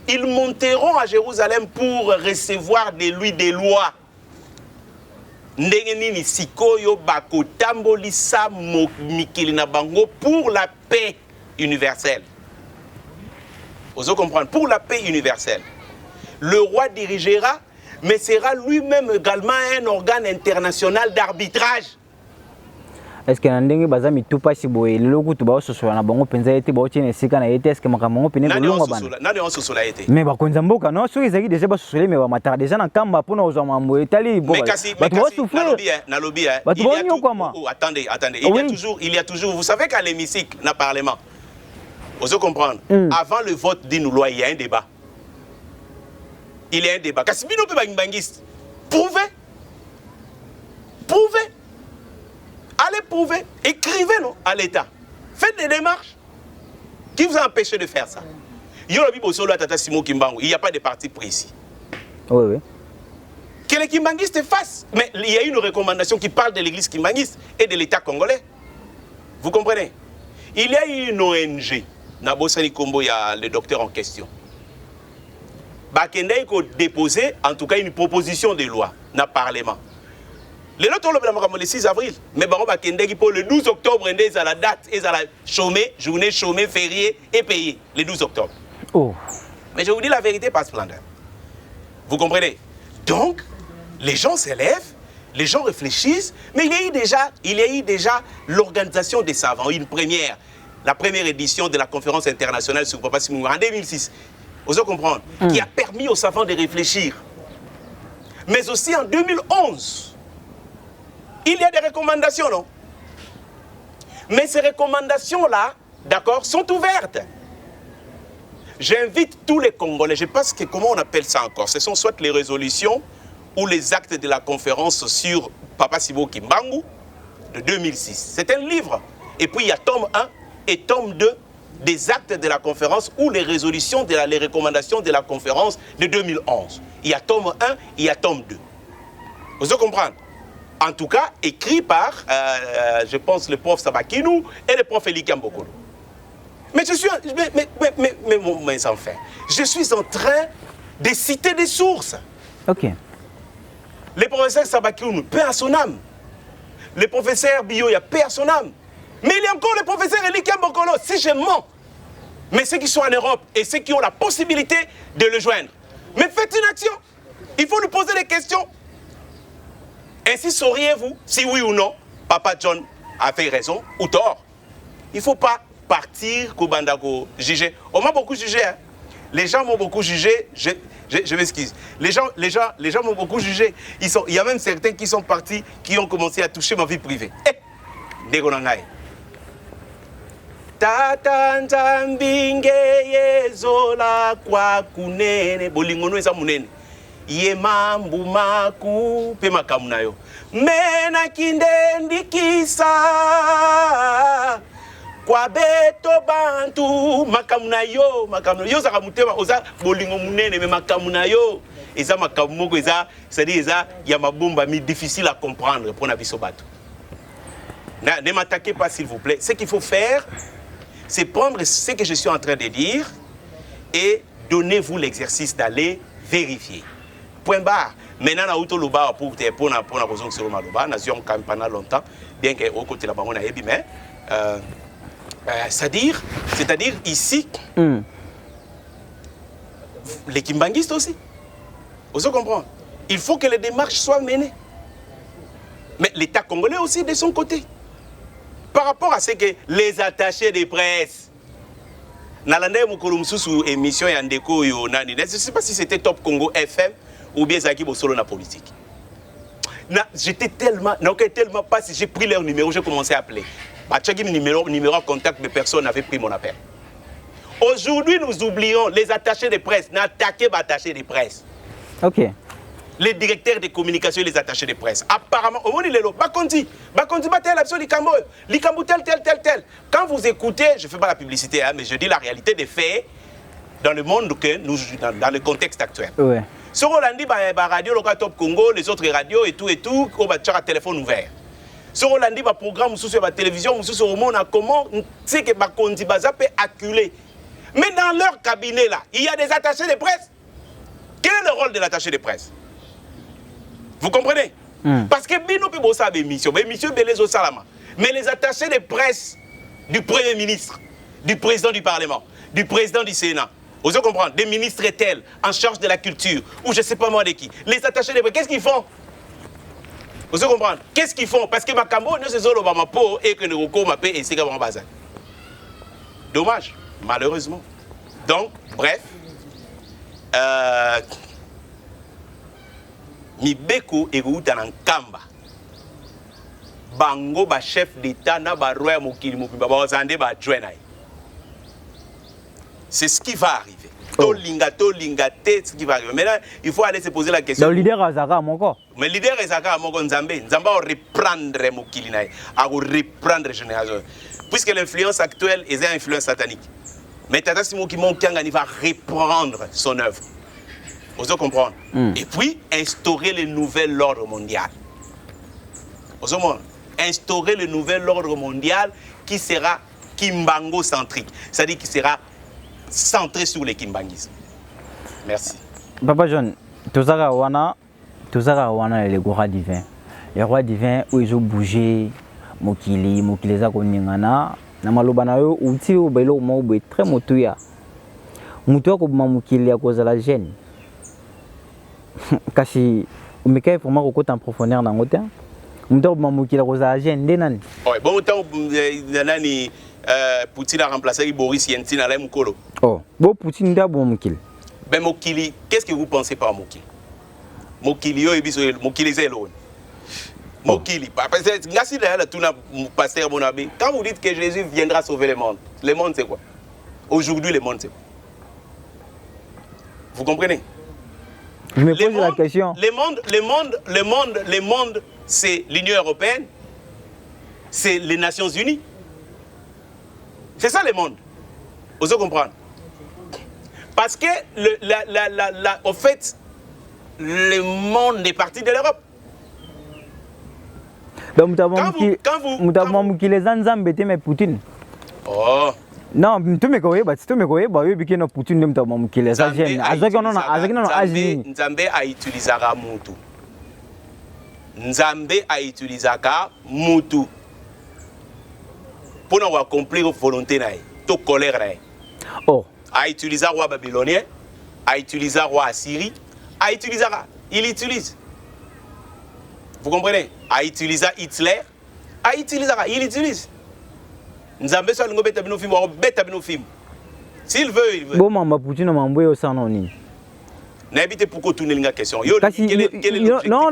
Speaker 1: ils monteront à Jérusalem pour recevoir de lui des lois. Ndengenini sikoyo bakotambolisa mikili na bango pour la paix universelle. Vous comprenez? Pour la paix universelle. Le roi dirigera, mais sera lui-même également un organe international d'arbitrage.
Speaker 3: Est-ce que ndenge bazami tupa siboye lelo kutu ba sosola na bango penza ete ba otine sika na ete est-ce que makamongo pene bolongo bana
Speaker 1: nani on sosola ete
Speaker 3: mais ba konza mboka non so ezaki déjà ba sosola mais ba matara déjà na kamba pona ozwa mambo etali bo ba to souffrir
Speaker 1: na lobby attendez il y a toujours vous savez qu'à l'hémicycle na parlement vous comprenez avant le vote d'une loi il y a un débat kasi bino pe bangiste prouvez allez prouver, écrivez non, à l'État. Faites des démarches. Qui vous a empêché de faire ça? Il n'y a pas de parti pris ici.
Speaker 3: Oui.
Speaker 1: Que les kimbangistes fassent. Mais il y a une recommandation qui parle de l'église kimbangiste et de l'État congolais. Vous comprenez? Il y a une ONG, Nabosani Kombo, il y a le docteur en question. Bakende a déposé en tout cas une proposition de loi dans le Parlement. Le 6 avril, mais pour le 12 octobre, ils ont la date, ils ont la journée chômée, fériée et payée, le 12 octobre.
Speaker 3: Oh.
Speaker 1: Mais je vous dis la vérité, pas splendeur. Vous comprenez? Donc, les gens s'élèvent, les gens réfléchissent, mais il y a eu déjà l'organisation des savants, la première édition de la conférence internationale sur Papa Simon en 2006. Vous comprenez? Qui a permis aux savants de réfléchir. Mais aussi en 2011. Il y a des recommandations, non? Mais ces recommandations-là, d'accord, sont ouvertes. J'invite tous les Congolais, je pense que, comment on appelle ça encore? Ce sont soit les résolutions ou les actes de la conférence sur Papa Sibo Kimbangu de 2006. C'est un livre. Et puis il y a tome 1 et tome 2 des actes de la conférence ou les résolutions, les recommandations de la conférence de 2011. Il y a tome 1, il y a tome 2. Vous comprenez? En tout cas, écrit par, je pense, le prof Sabakinou et le prof Eli Kambokolo. Mais je suis, mais enfin, je suis en train de citer des sources.
Speaker 3: Ok.
Speaker 1: Le professeur Sabakinou, paix à son âme. Le professeur Bio, il y a paix à son âme. Mais il y a encore le professeur Eli Kambokolo, si je mens. Mais ceux qui sont en Europe et ceux qui ont la possibilité de le joindre. Mais faites une action. Il faut nous poser des questions. Ainsi sauriez-vous si oui ou non, Papa John a fait raison ou tort. Il ne faut pas partir Kobandako juger. On m'a beaucoup jugé. Hein. Les gens m'ont beaucoup jugé. Je m'excuse. Les gens m'ont beaucoup jugé. Il y a même certains qui sont partis, qui ont commencé à toucher ma vie privée. Degonangai. Tata nzambinge yezola kwa kunene bolingono eza munene. Ye mambu maku pe makamu na yo mena kinde ndikisa kwa beto bantu makamu na yo zaka mutema oza bolingo munene me makamu na yo eza makamu moko eza c'est-à-dire eza ya mabumba mi difficile à comprendre pour na biso bato. Ne m'attaquez pas s'il vous plaît. Ce qu'il faut faire, c'est prendre ce que je suis en train de dire et donnez-vous l'exercice d'aller vérifier. Point barre. Maintenant, na auto loba pour na raison que c'est loba, na zion quand pendant longtemps, bien que au côté là-bas on a ébi mais c'est-à-dire ici les kimbangistes aussi. Vous comprenez? Il faut que les démarches soient menées. Mais l'État congolais aussi de son côté. Par rapport à ce que les attachés de presse Nalande Mukurumsusu émission Yandeko yo nani. Je ne sais pas si c'était Top Congo FM ou bien Zaki Bosolo na politique. J'étais tellement pas si j'ai pris leur numéro, j'ai commencé à appeler. Batchagi numéro en contact, mais personne n'avait pris mon appel. Aujourd'hui, nous oublions les attachés de presse, n'attaquez pas attachés de presse.
Speaker 3: Ok.
Speaker 1: Les directeurs de communication et les attachés de presse. Apparemment, au monde il est là. Bakondi, tel, tel. Quand vous écoutez, je ne fais pas la publicité, hein, mais je dis la réalité des faits dans le monde que nous, dans le contexte actuel.
Speaker 3: Ouais.
Speaker 1: Sur Rolandi, radio, local Top Congo, les autres radios et tout, on va faire un téléphone ouvert. Sur Rolandi, programme sur la télévision, sur le monde, comment c'est que Bakondi Baza peut acculer. Mais dans leur cabinet là, il y a des attachés de presse. Quel est le rôle de l'attaché de presse? Vous comprenez? Parce que Bino peut bosser avec mission, Belezo Salama. Mais les attachés de presse du Premier ministre, du président du Parlement, du président du Sénat, vous comprenez? Des ministres tels en charge de la culture, ou je ne sais pas moi de qui. Les attachés de presse, qu'est-ce qu'ils font? Vous comprenez? Qu'est-ce qu'ils font? Parce que Makambo ne se zone pas ma peau et que nous recommandons et c'est comme bazar. Dommage, malheureusement. Donc, bref. Mibeko eruta na nkamba bango ba chef d'état na ba roi mokili mobimba ba ozande ba joina. C'est ce qui va arriver. Tolinga ce qui va arriver. Maintenant, il faut aller se poser la question.
Speaker 3: Le leader Azaka moko.
Speaker 1: Mais le leader Azaka moko Nzambe va reprendre mokili na a reprendre génération. Puisque l'influence actuelle est une influence satanique. Mais Tata Simo qui monte Kangani va reprendre son œuvre. Vous comprenez? Et puis, instaurer le nouvel ordre mondial. Vous comprenez? Instaurer le nouvel ordre mondial qui sera Kimbango-centrique. C'est-à-dire qui sera centré sur le Kimbangisme. Merci.
Speaker 3: Papa John, Tozara Wana, le roi divin. Le roi divin, où ils ont bougé, Mokili Zakoningana, Namalobana, outil au belo, mobile, très motuya. Mutuya comme Mokili à cause de la gêne. Kasi umekae pour moi côté en profondeur dans côté mto mamukila koza agenda nani
Speaker 1: ouais bon temps nani Poutine a remplacé Boris Yeltsin à la Mukolo.
Speaker 3: Oh bon Poutine nda bon mukili
Speaker 1: ben Mokili, qu'est-ce que vous pensez par Mokili? Mokili yo ebiso Mokili zelo Mokili parce que ngasi là tout na pasteur mon abbé quand vous dites que Jésus viendra sauver le monde c'est quoi? Aujourd'hui le monde c'est quoi? Vous comprenez?
Speaker 3: Je me pose la question.
Speaker 1: Le monde, c'est l'Union européenne, c'est les Nations Unies. C'est ça le monde. Vous comprenez? Parce que, au fait, le monde est parti de l'Europe.
Speaker 3: Donc
Speaker 1: quand vous
Speaker 3: qui les Anzambe mais Poutine.
Speaker 1: Oh.
Speaker 3: Non, tu me connais, oui, biki no Poutine nem ta mamu qui les agène.
Speaker 1: Nzambe a utilisé mutu. Nzambe a utilisé mutu. Pour nous accomplir volonté naï, to colère naï.
Speaker 3: Oh.
Speaker 1: A utilisé roi babylonien, a utilisé roi Assyrie, a utilisé, il utilise. Vous comprenez? A utilisé Hitler, a utilisé, il utilise. Nzambe so lingo beta bino film, wa beta bino film. S'il veut, il veut.
Speaker 3: Bon mama Poutine mamboye au sanoni.
Speaker 1: N'habitez pourquoi tourner la question. Yo,
Speaker 3: quel est l'objectif? Non.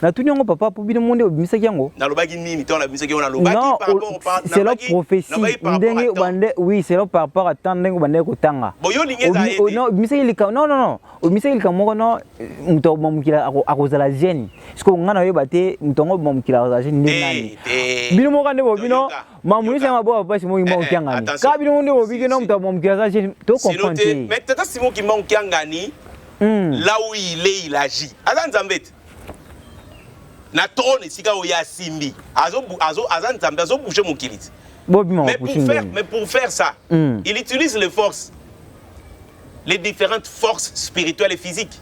Speaker 3: Na tout nyongo papa pour bien monde obimisa yango.
Speaker 1: Na lobaki nini ton la bisaki on a lobaki par rapport au
Speaker 3: c'est la prophétie. Ndenge bande oui, c'est là par rapport à tant ndenge bande ko tanga.
Speaker 1: Bon yo lingi za été.
Speaker 3: Non, obimisa ilika non. Obimisa ilika moko no mto mamukila akozala gene. Siko ngana yeba te mtongo mamukila akozala gene nani. Bino moko ndebo bino mamulisa mabo papa simo mo kyanga. Ka bino ndebo bino mto mamukila akozala gene to comprendre.
Speaker 1: Mais tata simo ki mo kyanga ni. Là où il agit. Azan Zambet. Na trône sika oya simbi. Azan Zambet azo bouger mon kilit. Mais pour faire ça, il utilise les forces, les différentes forces spirituelles et physiques.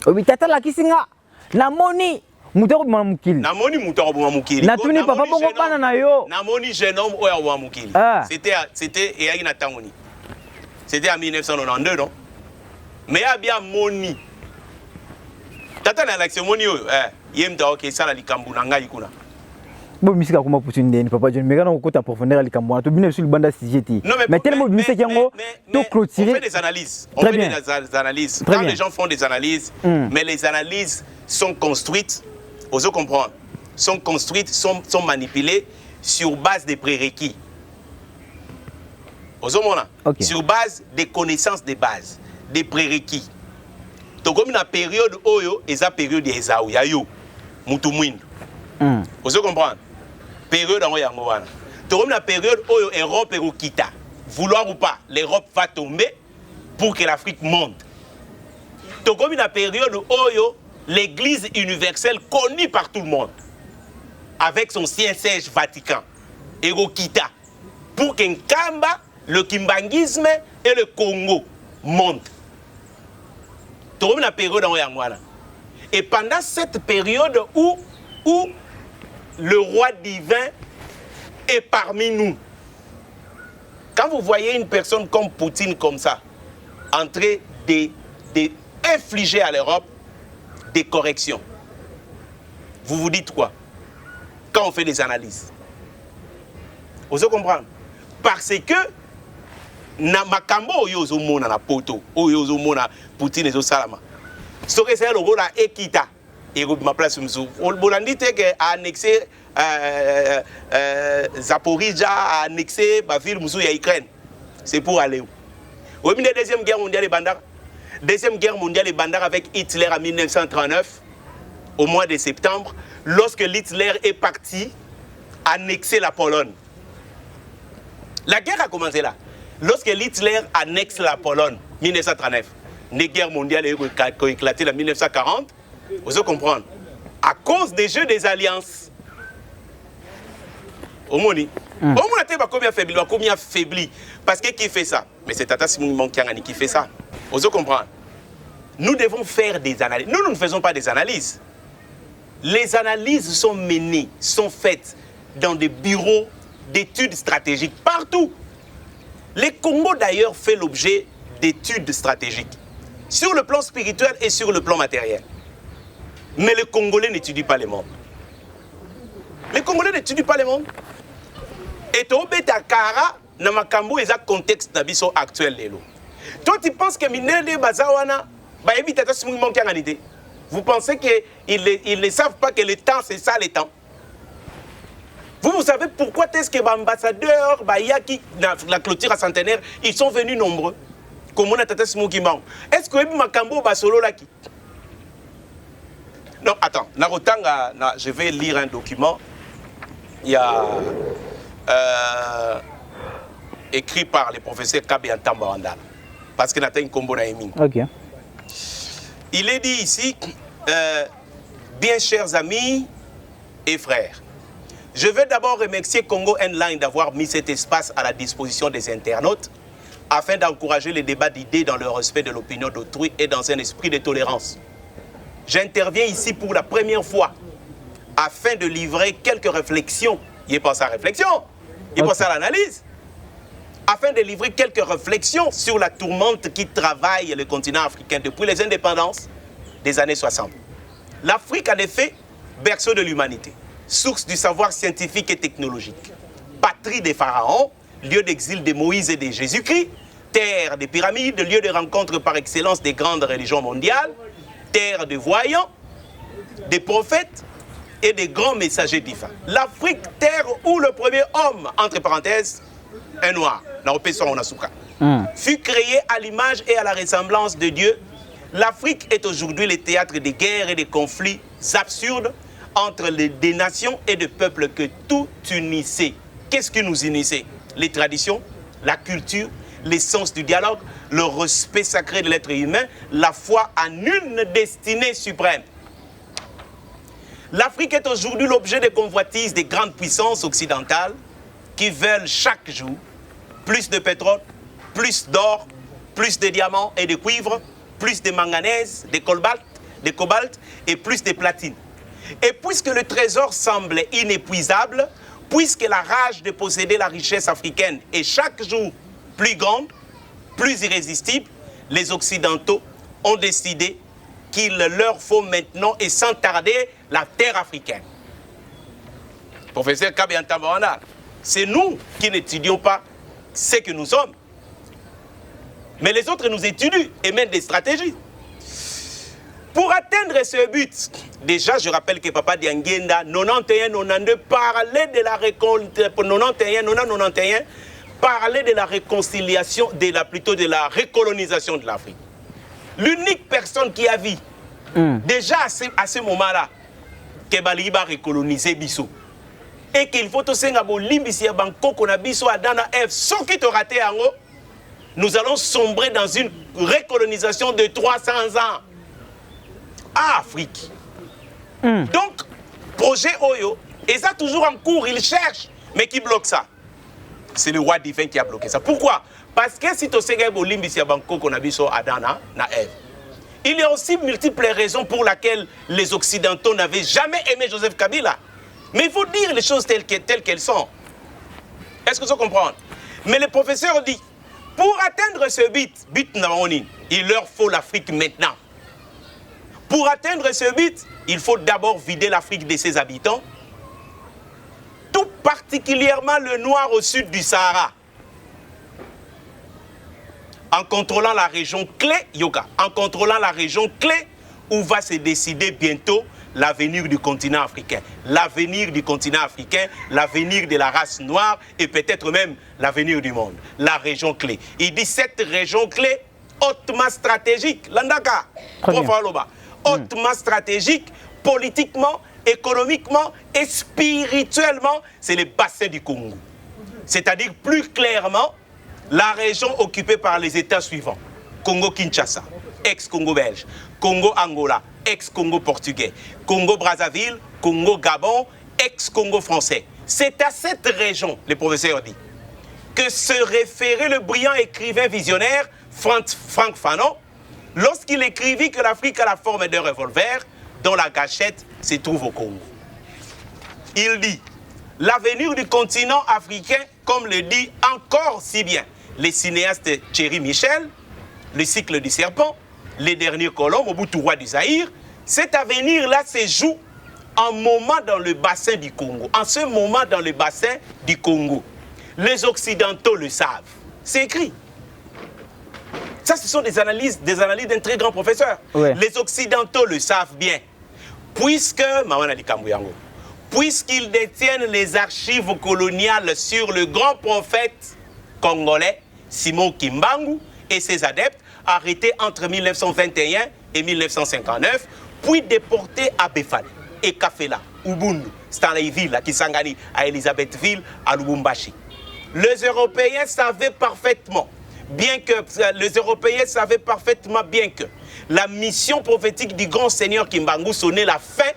Speaker 3: Obi tata la kisinga. Na moni mutoko bima mukili.
Speaker 1: Na moni mutoko bima mukili.
Speaker 3: Na tuni papa bongo bana na yo.
Speaker 1: Na moni jeune homme oya bima mukili. C'était et na tangoni. C'était en 1992 non? Mais il y a bien moni. Tata na l'action moni yemta OK ça la likambu nanga ikuna.
Speaker 3: Bon misika kuma Poutine ndeni papa je me gana ko ta profondeur likambu to bino sur banda CGT. Mais tellement misika yango to clôturer.
Speaker 1: On fait des analyses. On fait des analyses. Quand les gens font des analyses, mais les analyses sont construites, vous comprendre, sont construites, sont manipulées sur base des prérequis. Okay. Sur base des connaissances de base. Des prérequis. Donc comme la période oyo et la période ezaou yayo mutu mwindo. Vous comprenez? Période en yango wana. Donc comme la période oyo Europe et kita. Vouloir ou pas, l'Europe va tomber pour que l'Afrique monte. Donc comme la période oyo l'église universelle connue par tout le monde avec son Saint-Siège Vatican et kita pour qu'un Kamba, le kimbangisme et le Congo montent. La période en Yangwana. Et pendant cette période où le roi divin est parmi nous, quand vous voyez une personne comme Poutine comme ça, en train d'infliger à l'Europe des corrections, vous vous dites quoi? Quand on fait des analyses. Vous comprenez? Parce que na makambo oyo zomona na poto oyo zomona Poutine ezo salama soki c'est le rôle à Ekita et ma place mzu bolandi te que annexer Zaporizhzhia a annexé ba ville mzu ya Ukraine c'est pour aller où? Au milieu de la deuxième guerre mondiale et bandar avec Hitler en 1939 au mois de septembre lorsque Hitler est parti annexer la Pologne. La guerre a commencé là. Lorsque Hitler annexe la Pologne, 1939, la guerre mondiale a éclaté en 1940, vous comprenez, à cause des jeux des alliances. Au Moni. Au Moni, combien affaibli? Parce que qui fait ça? Mais c'est Tata Simon Kiangani qui fait ça. Vous comprenez? Nous devons faire des analyses. Nous ne faisons pas des analyses. Les analyses sont menées, sont faites dans des bureaux d'études stratégiques partout. Le Congo d'ailleurs fait l'objet d'études stratégiques, sur le plan spirituel et sur le plan matériel. Mais les Congolais n'étudient pas les mondes. Les Congolais n'étudient pas les mondes. Et tu as Kara, dans le contexte actuel. Toi, tu penses que Minele Bazawana, vous pensez qu'ils ne savent pas que le temps, c'est ça le temps? Vous savez pourquoi est-ce que les ambassadeurs, la clôture à centenaire, ils sont venus nombreux? Comme on a tata Simon Kimang. Est-ce que vous Makambo Basolo là qui? Non, attends. Je vais lire un document. Il y a écrit par le professeur Kabian Tambaranda. Parce que Nathan Kombo Naïming.
Speaker 3: Ok.
Speaker 1: Il est dit ici, bien chers amis et frères, Je veux d'abord remercier Congo Online d'avoir mis cet espace à la disposition des internautes afin d'encourager les débats d'idées dans le respect de l'opinion d'autrui et dans un esprit de tolérance. J'interviens ici pour la première fois afin de livrer quelques réflexions. Il n'est pas ça réflexion, il n'est pas ça l'analyse. Afin de livrer quelques réflexions sur la tourmente qui travaille le continent africain depuis les indépendances des années 60. L'Afrique, en effet, berceau de l'humanité, source du savoir scientifique et technologique, patrie des pharaons, lieu d'exil de Moïse et de Jésus-Christ, terre des pyramides, lieu de rencontre par excellence des grandes religions mondiales, terre de voyants, des prophètes et des grands messagers divins. L'Afrique, terre où le premier homme, entre parenthèses, un noir, fut créé à l'image et à la ressemblance de Dieu. L'Afrique est aujourd'hui le théâtre des guerres et des conflits absurdes entre des nations et des peuples que tout unissait. Qu'est-ce qui nous unissait? Les traditions, la culture, l'essence du dialogue, le respect sacré de l'être humain, la foi en une destinée suprême. L'Afrique est aujourd'hui l'objet de convoitises des grandes puissances occidentales qui veulent chaque jour plus de pétrole, plus d'or, plus de diamants et de cuivre, plus de manganèse, de cobalt et plus de platine. Et puisque le trésor semble inépuisable, puisque la rage de posséder la richesse africaine est chaque jour plus grande, plus irrésistible, les Occidentaux ont décidé qu'il leur faut maintenant et sans tarder la terre africaine. Professeur Kabiantabana, c'est nous qui n'étudions pas ce que nous sommes. Mais les autres nous étudient et mènent des stratégies. Pour atteindre ce but, déjà je rappelle que Papa Diangenda, 91-92, parlait de la parlait de la réconciliation, plutôt de la recolonisation de l'Afrique. L'unique personne qui a vu, déjà à ce moment-là, que Bali va recoloniser Bissau. Et qu'il faut aussi que Bangkok na Bissau Adana F, sans qu'il te rate en haut, nous allons sombrer dans une recolonisation de 300 ans à Afrique. Donc, projet Oyo, et ça toujours en cours, il cherche, mais qui bloque ça? C'est le roi divin qui a bloqué ça. Pourquoi? Parce que si tu sais que Bangkok na Bissau Adana na F, il y a aussi multiples raisons pour lesquelles les Occidentaux n'avaient jamais aimé Joseph Kabila. Mais il faut dire les choses telles qu'elles sont. Est-ce que vous comprenez? Mais le professeur dit, pour atteindre ce but, il leur faut l'Afrique maintenant. Pour atteindre ce but, il faut d'abord vider l'Afrique de ses habitants, tout particulièrement le noir au sud du Sahara. En contrôlant la région clé, en contrôlant la région clé où va se décider bientôt l'avenir du continent africain. L'avenir du continent africain, l'avenir de la race noire et peut-être même l'avenir du monde. La région clé. Il dit cette région clé hautement stratégique. Landaka, hautement stratégique, politiquement, économiquement et spirituellement, c'est le bassin du Congo. C'est-à-dire plus clairement, la région occupée par les États suivants. Congo-Kinshasa, ex-Congo belge, Congo-Angola, ex-Congo portugais, Congo-Brazzaville, Congo-Gabon, ex-Congo français. C'est à cette région, le professeur dit, que se référait le brillant écrivain visionnaire Frank Fanon lorsqu'il écrivit que l'Afrique a la forme d'un revolver dont la gâchette se trouve au Congo. Il dit, l'avenir du continent africain, comme le dit encore si bien les cinéastes Thierry Michel, le cycle du serpent, les derniers colons, Mobutu roi du Zaïre, cet avenir-là se joue en moment dans le bassin du Congo. En ce moment dans le bassin du Congo. Les Occidentaux le savent. C'est écrit. Ça, ce sont des analyses d'un très grand professeur. Ouais. Les Occidentaux le savent bien. Puisqu'ils détiennent les archives coloniales sur le grand prophète congolais Simon Kimbangu et ses adeptes, arrêtés entre 1921 et 1959, puis déportés à Befale, et Kafela, Ubundu, Stanleyville, à Kisangani, à Elisabethville, à Lubumbashi. Les Européens savaient parfaitement bien que la mission prophétique du grand Seigneur Kimbangu sonnait la fin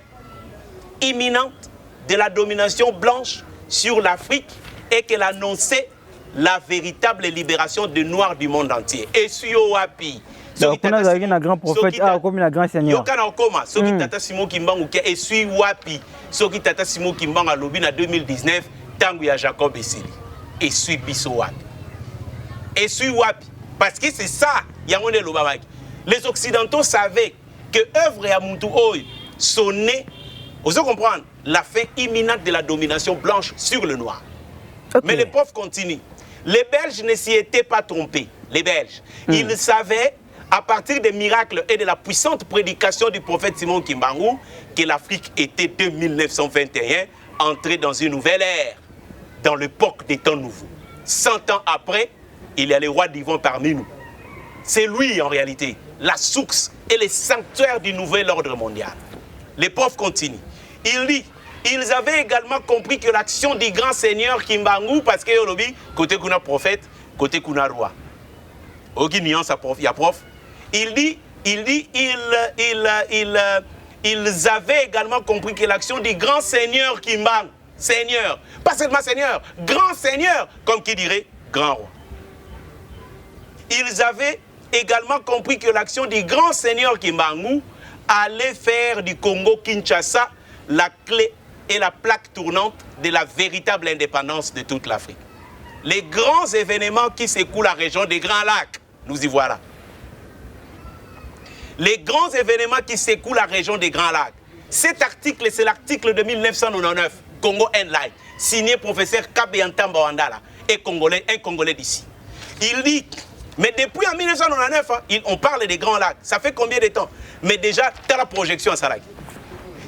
Speaker 1: imminente de la domination blanche sur l'Afrique et qu'elle annonçait la véritable libération des Noirs du monde entier. Et sur Wapi.
Speaker 3: Donc, on a un grand prophète, comme un grand seigneur.
Speaker 1: Yokana Okoma, Soki Tata Simo Kimbangu, et suis Wapi. Soki Tata Simo Kimbangu à Lobby en 2019, Tangu ya Jacob Essili. Et suis Bisso Wapi. Et suis Wapi. Parce que c'est ça, Yamone Lobamaki. Les Occidentaux savaient que œuvre et Amuntu Oy sonnaient, vous comprenez, la fin imminente de la domination blanche sur le noir. Okay. Mais les pauvres continuent. Les Belges ne s'y étaient pas trompés. Les Belges. Ils savaient, à partir des miracles et de la puissante prédication du prophète Simon Kimbangu, que l'Afrique était dès 1921 entrée dans une nouvelle ère, dans l'époque des temps nouveaux. 100 ans après, il y a les rois d'Yvon parmi nous. C'est lui, en réalité, la source et le sanctuaire du nouvel ordre mondial. Les pauvres continuent. Il dit, ils avaient également compris que l'action du grand seigneur Kimbangu, parce que Yolobi, côté kuna prophète, côté kuna roi. Aucune nuance à prof, il y a prof. Ils avaient également compris que l'action du grand seigneur Kimbangu, seigneur, pas seulement seigneur, grand seigneur, comme qui dirait grand roi. Ils avaient également compris que l'action du grand seigneur Kimbangu allait faire du Congo-Kinshasa la clé et la plaque tournante de la véritable indépendance de toute l'Afrique. Les grands événements qui secouent la région des Grands Lacs, nous y voilà. Les grands événements qui secouent la région des Grands Lacs. Cet article, c'est l'article de 1999, Congo Enlight, signé professeur Kabeyantamba Wandala, un Congolais d'ici. Il dit, mais depuis en 1999, on parle des Grands Lacs. Ça fait combien de temps? Mais déjà, tu as la projection à Salak.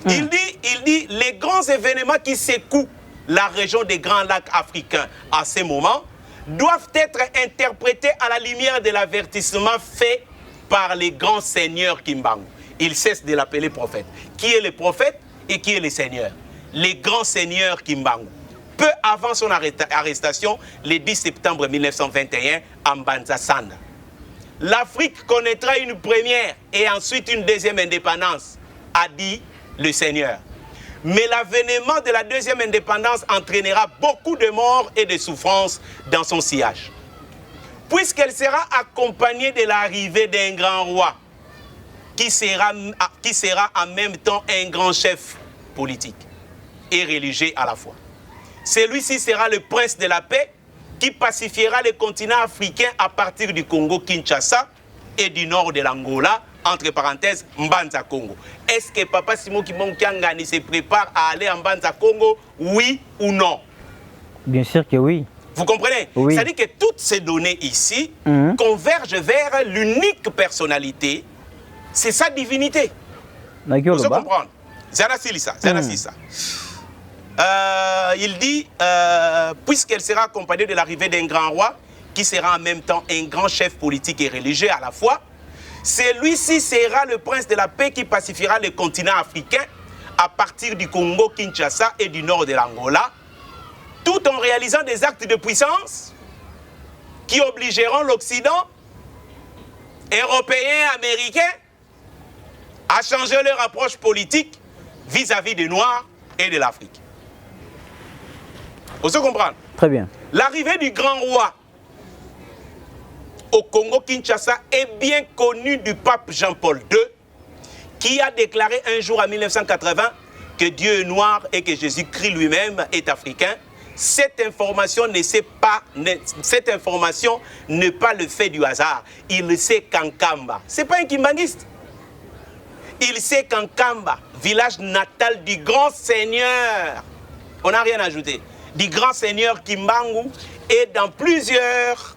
Speaker 1: Il dit, les grands événements qui secouent la région des Grands Lacs africains à ce moment doivent être interprétés à la lumière de l'avertissement fait par les grands seigneurs Kimbangu. Il cesse de l'appeler prophète. Qui est le prophète et qui est le seigneur? Les grands seigneurs Kimbangu. Peu avant son arrestation, le 10 septembre 1921, à Mbanza-Sanda. L'Afrique connaîtra une première et ensuite une deuxième indépendance, a dit le Seigneur. Mais l'avènement de la deuxième indépendance entraînera beaucoup de morts et de souffrances dans son sillage. Puisqu'elle sera accompagnée de l'arrivée d'un grand roi qui sera en même temps un grand chef politique et religieux à la fois. Celui-ci sera le prince de la paix qui pacifiera le continent africain à partir du Congo-Kinshasa et du nord de l'Angola, entre parenthèses, Mbanza Congo. Est-ce que Papa Simon Kimbangu Kiangani se prépare à aller en Mbanza Congo, oui ou non?
Speaker 3: Bien sûr que oui.
Speaker 1: Vous comprenez?
Speaker 3: Oui.
Speaker 1: C'est-à-dire que toutes ces données ici convergent vers l'unique personnalité, c'est sa divinité. Vous comprenez? Zana Silissa. Il dit, puisqu'elle sera accompagnée de l'arrivée d'un grand roi, qui sera en même temps un grand chef politique et religieux à la fois, celui-ci sera le prince de la paix qui pacifiera le continent africain à partir du Congo-Kinshasa et du nord de l'Angola, tout en réalisant des actes de puissance qui obligeront l'Occident, européen, américain, à changer leur approche politique vis-à-vis des Noirs et de l'Afrique. Vous comprenez?
Speaker 3: Très bien.
Speaker 1: L'arrivée du grand roi au Congo-Kinshasa est bien connue du pape Jean-Paul II, qui a déclaré un jour en 1980 que Dieu est noir et que Jésus-Christ lui-même est africain. Cette information n'est pas le fait du hasard. Il sait qu'Ankamba, ce n'est pas un kimbanguiste. Il sait qu'Ankamba, village natal du grand seigneur, on n'a rien ajouté, du grand seigneur Kimbangu, et dans plusieurs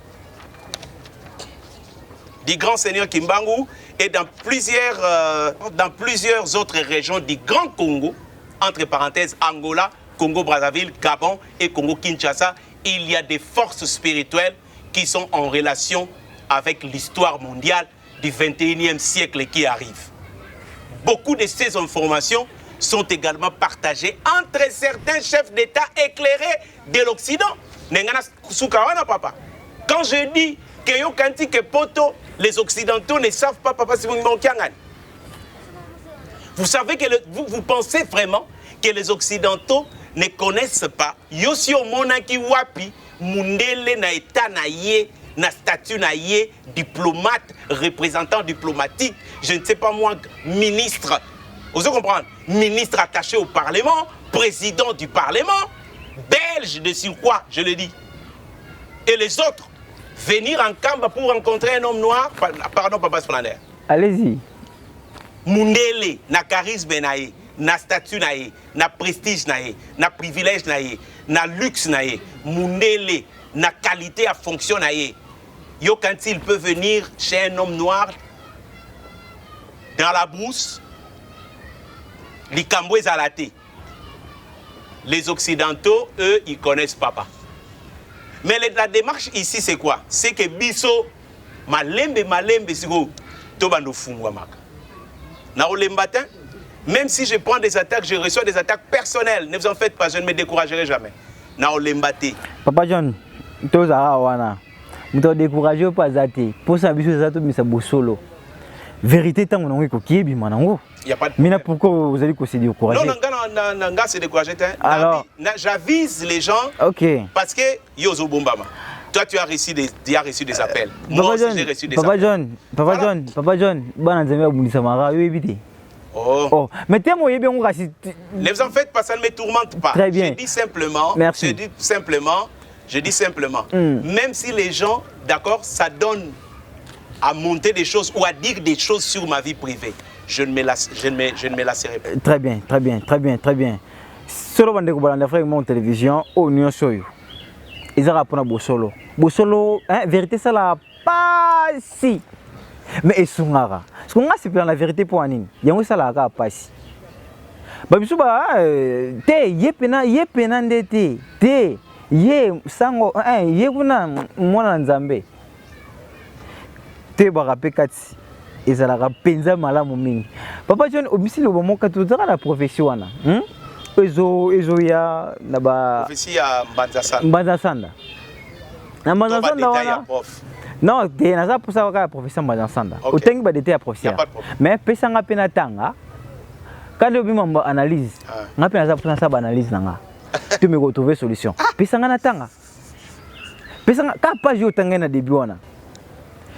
Speaker 1: autres régions du Grand Congo, entre parenthèses Angola, Congo-Brazzaville, Gabon et Congo-Kinshasa, il y a des forces spirituelles qui sont en relation avec l'histoire mondiale du 21e siècle qui arrive. Beaucoup de ces informations sont également partagées entre certains chefs d'État éclairés de l'Occident. Quand je dis que Poto, les Occidentaux ne savent pas Papa Simon Kimbangu Kiangani, vous savez que vous pensez vraiment que les Occidentaux ne connaissent pas, Yosio Monaki Wapi, Mundele na état na ye, na statut na ye, diplomate, représentant diplomatique, je ne sais pas moi, ministre, vous comprenez, ministre attaché au Parlement, président du Parlement, belge de surcroît, je le dis. Et les autres, venir en Kamba pour rencontrer un homme noir, pardon, Papa Splander.
Speaker 3: Allez-y.
Speaker 1: Mundele, na charisme na ye, na statut na ye, na prestige na ye, na privilège na ye, na luxe na ye, Mundele, na qualité à fonction na ye. Yo, quand il peut venir chez un homme noir, dans la brousse, les Camboués à la thé. Les Occidentaux, eux, ils connaissent papa. Mais la démarche ici, c'est quoi? C'est que biso, malembe, sigo, tobando fungwamaka. Na olembatin, même si je prends des attaques, je reçois des attaques personnelles. Ne vous en faites pas, je ne me découragerai jamais. Na olembate.
Speaker 3: Papa John, toza wana. Muto décourager pas zate. Pour ça biso zato misa bosolo. Vérité tant on ko kiebi manango.
Speaker 1: Il y a pas de.
Speaker 3: Mais pourquoi vous allez se décourager?
Speaker 1: Non, non, c'est découragé.
Speaker 3: Alors,
Speaker 1: j'avise les gens.
Speaker 3: OK.
Speaker 1: Parce que Yozo Bombama. Toi, tu as reçu des appels. Moi aussi, j'ai reçu des appels.
Speaker 3: Papa John, bon Nzambe abundisa mara yo ebité.
Speaker 1: Oh.
Speaker 3: Mais tellement yebé on rasi.
Speaker 1: Ne vous en faites pas, ça ne me tourmente pas.
Speaker 3: Très bien.
Speaker 1: Je dis simplement.
Speaker 3: Merci.
Speaker 1: Je dis simplement. Même si les gens, d'accord, ça donne à monter des choses ou à dire des choses sur ma vie privée, je ne me lasserai pas.
Speaker 3: Très bien. Solo bande ko balanda frère mon télévision au Union Soyo. Ils ont rapport à Bosolo. Bosolo, vérité ça la pas si. Mais et sungara. Ce qu'on a c'est plan la vérité pour anine. Yango ça la ka pas si. Ba bisu ba te yepena ndete. Te ye sango ye kuna mwana Nzambe. Te ba rapekati. Ezalaka penza malamu mingi. Papa John obisili obomoka tozaka na profession wana. Ezo ya na ba
Speaker 1: profession ya
Speaker 3: Mbanza Sanda. Na Mbanza Sanda wana. Non, te na za posa ka profession Mbanza Sanda. Otengi ba détail ya profession. Mais pesa nga pena tanga. Quand obima mba analyse. Nga pena za posa ba analyse nanga. Tu me retrouver solution. Pesa nga na tanga. Pesa nga ka page yo tanga na début wana.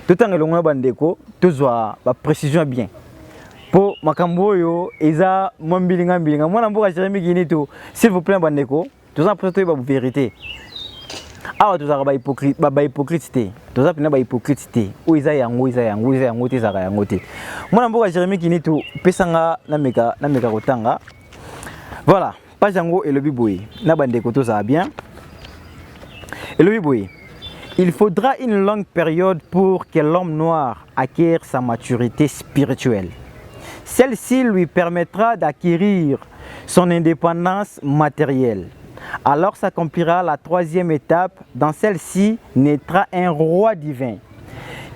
Speaker 3: Tout en elongo bandeko tozwa ba précision bien pour makambo yo eza mombilinga mwana mboka Jérémy Kinito s'il vous plaît bandeko toza poser ba vérité awa toza ba hypocrite toza pena ba hypocrite o eza yango te zaka yango te mwana mboka Jérémy Kinito pesanga na meka kotanga voilà page yango elobi boye na bandeko toza bien elobi boye. Il faudra une longue période pour que l'homme noir acquiert sa maturité spirituelle. Celle-ci lui permettra d'acquérir son indépendance matérielle. Alors s'accomplira la troisième étape. Dans celle-ci naîtra un roi divin.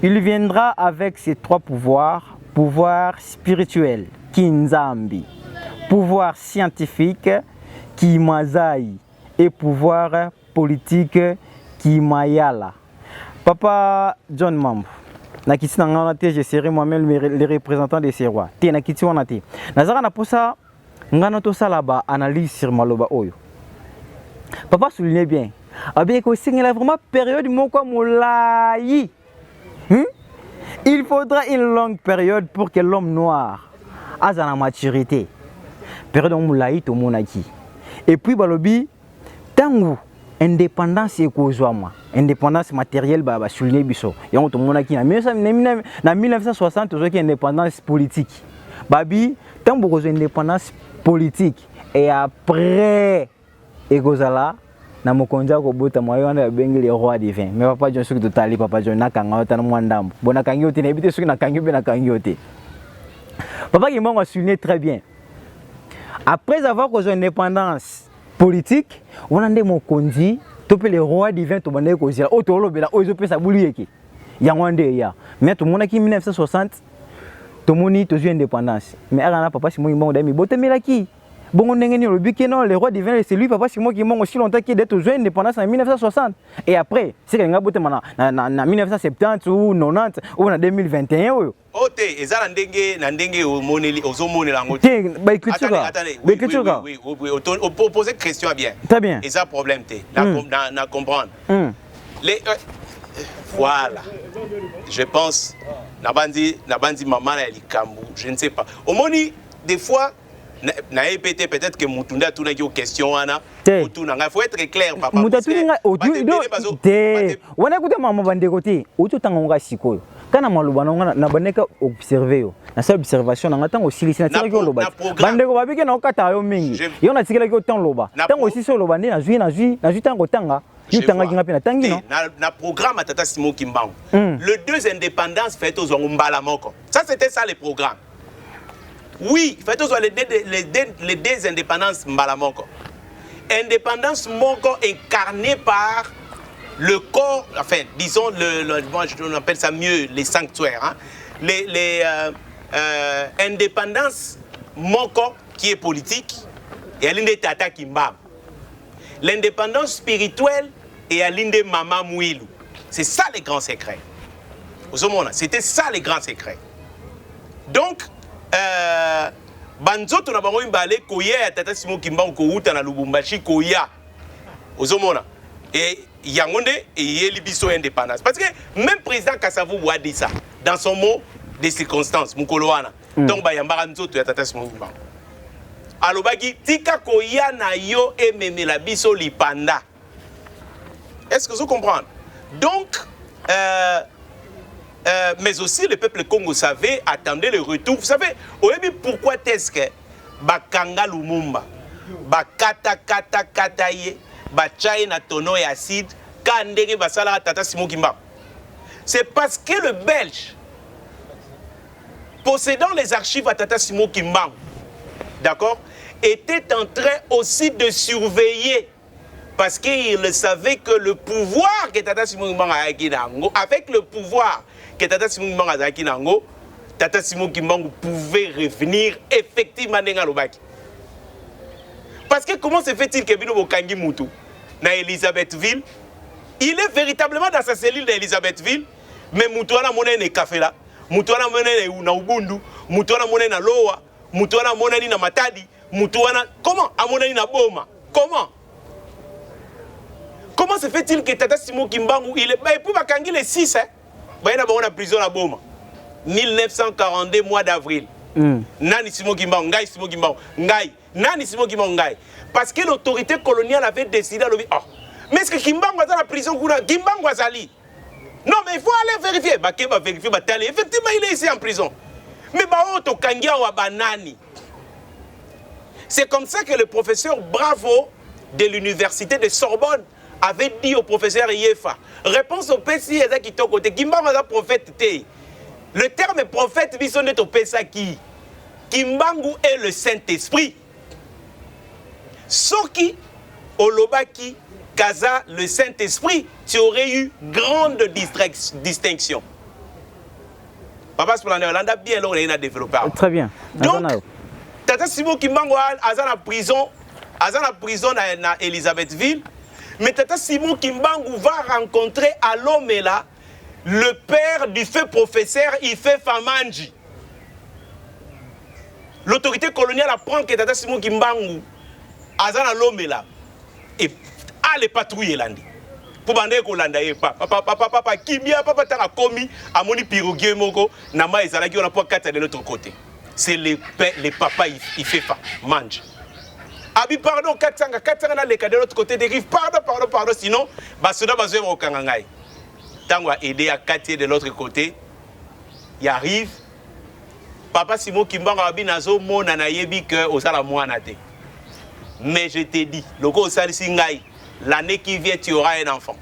Speaker 3: Il viendra avec ses trois pouvoirs. Pouvoir spirituel, Kinzambi. Pouvoir scientifique, Kimazai. Et pouvoir politique, Kimayala. Papa John Mambo, nakiti nanga te je serai moi-même le représentant de ces rois. Te nakiti wana te. Nazaka na posa ngana to sala ba analyse sur maloba oyo. Papa souligne bien. Abien ko singela vraiment période moko molai. Il faudra une longue période pour que l'homme noir ait la maturité. Période molai to monaki. Et puis balobi tangu indépendance ekozwama indépendance matérielle ba souligner biso yango to monaki na 1960 tozoki indépendance politique babi tambo ko indépendance politique et après ekozala na mokonza ko bota moyo wana bengi le roi divin mais papa John soki totali papa John nakanga otana mwandambo bona kangi ote na ebite soki nakangi be na kangi ote papa ki mbango souligner très bien après avoir ko indépendance politique, on a des mots kondi, topé les rois divins, to bande ko zira, o to lobela, o zo pesa buliyeki. Yangwande ya. Mais tout monde qui 1960, to moni to indépendance. Mais ara na papa si mo imbango dami botemela ki. Bon, on est non, le roi divin, c'est lui, Papa Simon Kimbangu aussi longtemps qu'il est aux indépendance en 1960. Et après, c'est qu'il y a en 1970 ou 90 ou en 2021.
Speaker 1: Oh, et ça, n'andenge au moneli, aux homonies la moto.
Speaker 3: Attendez,
Speaker 1: oui, on pose une question bien.
Speaker 3: Très bien.
Speaker 1: Et ça, problème, na comprendre. Voilà. Je pense, Nabandi maman elle Kambu, je ne sais pas. Au moni, des fois, na EPT peut-être que Mutunda tourne une question ana. Il faut être clair, papa.
Speaker 3: Mutunda on a écouté maman bande côté. Auto tangonga sikoyo. Kana maluba na baneka observer yo. Na sa observation na tango silisi na tiraki loba. Bande ko babike na okata yo mingi. Yo na tikela ko tan loba. Tango aussi so loba na zui tango tanga.
Speaker 1: Na programme à Tata Simon Kimbangu. Le 2 indépendances fait aux Mbalamoko. Ça c'était ça le programme. Oui, fait aux les deux indépendances Mbalamoko. Indépendance Moko incarnée par le corps, enfin disons moi on appelle ça mieux les sanctuaires. Hein? Les indépendance Moko qui est politique et l'une des Tata Kimbangu. L'indépendance spirituelle et à l'inde Mama Mouilou. C'est ça les grands secrets. C'était ça les grands secrets. Donc, Banzoto na bango imbale koya Tata Simon Kimbangu ko uta na Lubumbashi koya. Ozomona. Et yangonde et yelibiso indépendance. Parce que même président Kassavou a dit ça dans son mot de circonstances. Mukoloana. Donc bayambara nzoto ya Tata Simon Kimbangu. Alobaki tika koya na yo ememela biso lipanda. Est-ce que vous comprenez? Donc, mais aussi le peuple Congo savait, attendait le retour. Vous savez, pourquoi est-ce que Bakanga Lumumba, Bakata ye, Bachaye na tono et acide, Kandenge Basala Tata Simon Kimbangu? C'est parce que le Belge, possédant les archives à Tata Simon Kimbangu, d'accord, était en train aussi de surveiller. Parce qu'il savait que le pouvoir que Tata Simon Kimbangu a acquis, avec le pouvoir que Tata Simon Kimbangu a acquis, Tata Simon Kimbangu pouvait revenir effectivement dans Lobaki. Parce que comment se fait-il que Bino Bokangi Moutou, dans Elisabethville, il est véritablement dans sa cellule d'Elisabethville, mais Moutou a monnaie dans café là, Moutou a monnaie dans Ubundu, Moutou a monnaie dans Loa, Moutou a monnaie dans Matadi, Moutou a comment a monnaie dans Boma? Comment se fait-il que Tata Simon Kimbangu, il est... Et puis, Bakangi, les 6, hein? Il y a une prison à Boma. 1942, mois d'avril. Nani Simon Kimbangu, Ngai Simon Kimbangu, Ngai. Nani Simon Kimbangu, Ngai. Parce que l'autorité coloniale avait décidé à l'objet. Oh, mais est-ce que Kimbangu est dans la prison? Kimbangu Azali. Non, mais il faut aller vérifier. Bakeba vérifier, effectivement, il est ici en prison. Mais Baoto Kangia ou Banani. C'est comme ça que le professeur Bravo de l'université de Sorbonne avait dit au professeur Yefa, réponse au PCI qui est au côté, Kimbangu est prophète. Le terme prophète, il est au PSA qui. Kimbangu est le Saint-Esprit. Soki, Olobaki, Kaza, le Saint-Esprit, tu aurais eu grande distinction. Papa Spolander, on a bien développé.
Speaker 3: Très bien.
Speaker 1: Donc, Tata Simon Kimbangu a la prison dans Elisabethville. Mais Tata Simon Kimbangu va rencontrer à Lomela le père du feu professeur Ife Famanji. L'autorité coloniale apprend que Tata Simon Kimbangu a à Lomela et a les patrouilles lundi. Pour bander ko landa ye papa Kimia papa tara komi a moni pirogue moko na ma ezalaki on a pas quatre de l'autre côté. C'est les papas Ife Famanji. Abi pardon 400 na les cas de l'autre côté des rives pardon sinon basoda bazoe au kangangai. Tango a aidé à quartier de l'autre côté. Il arrive Papa Simon Kimbangu abi nazo mona na yebi que osala mwana te. Mais je t'ai dit, loko osali singai l'année qui vient tu auras un enfant.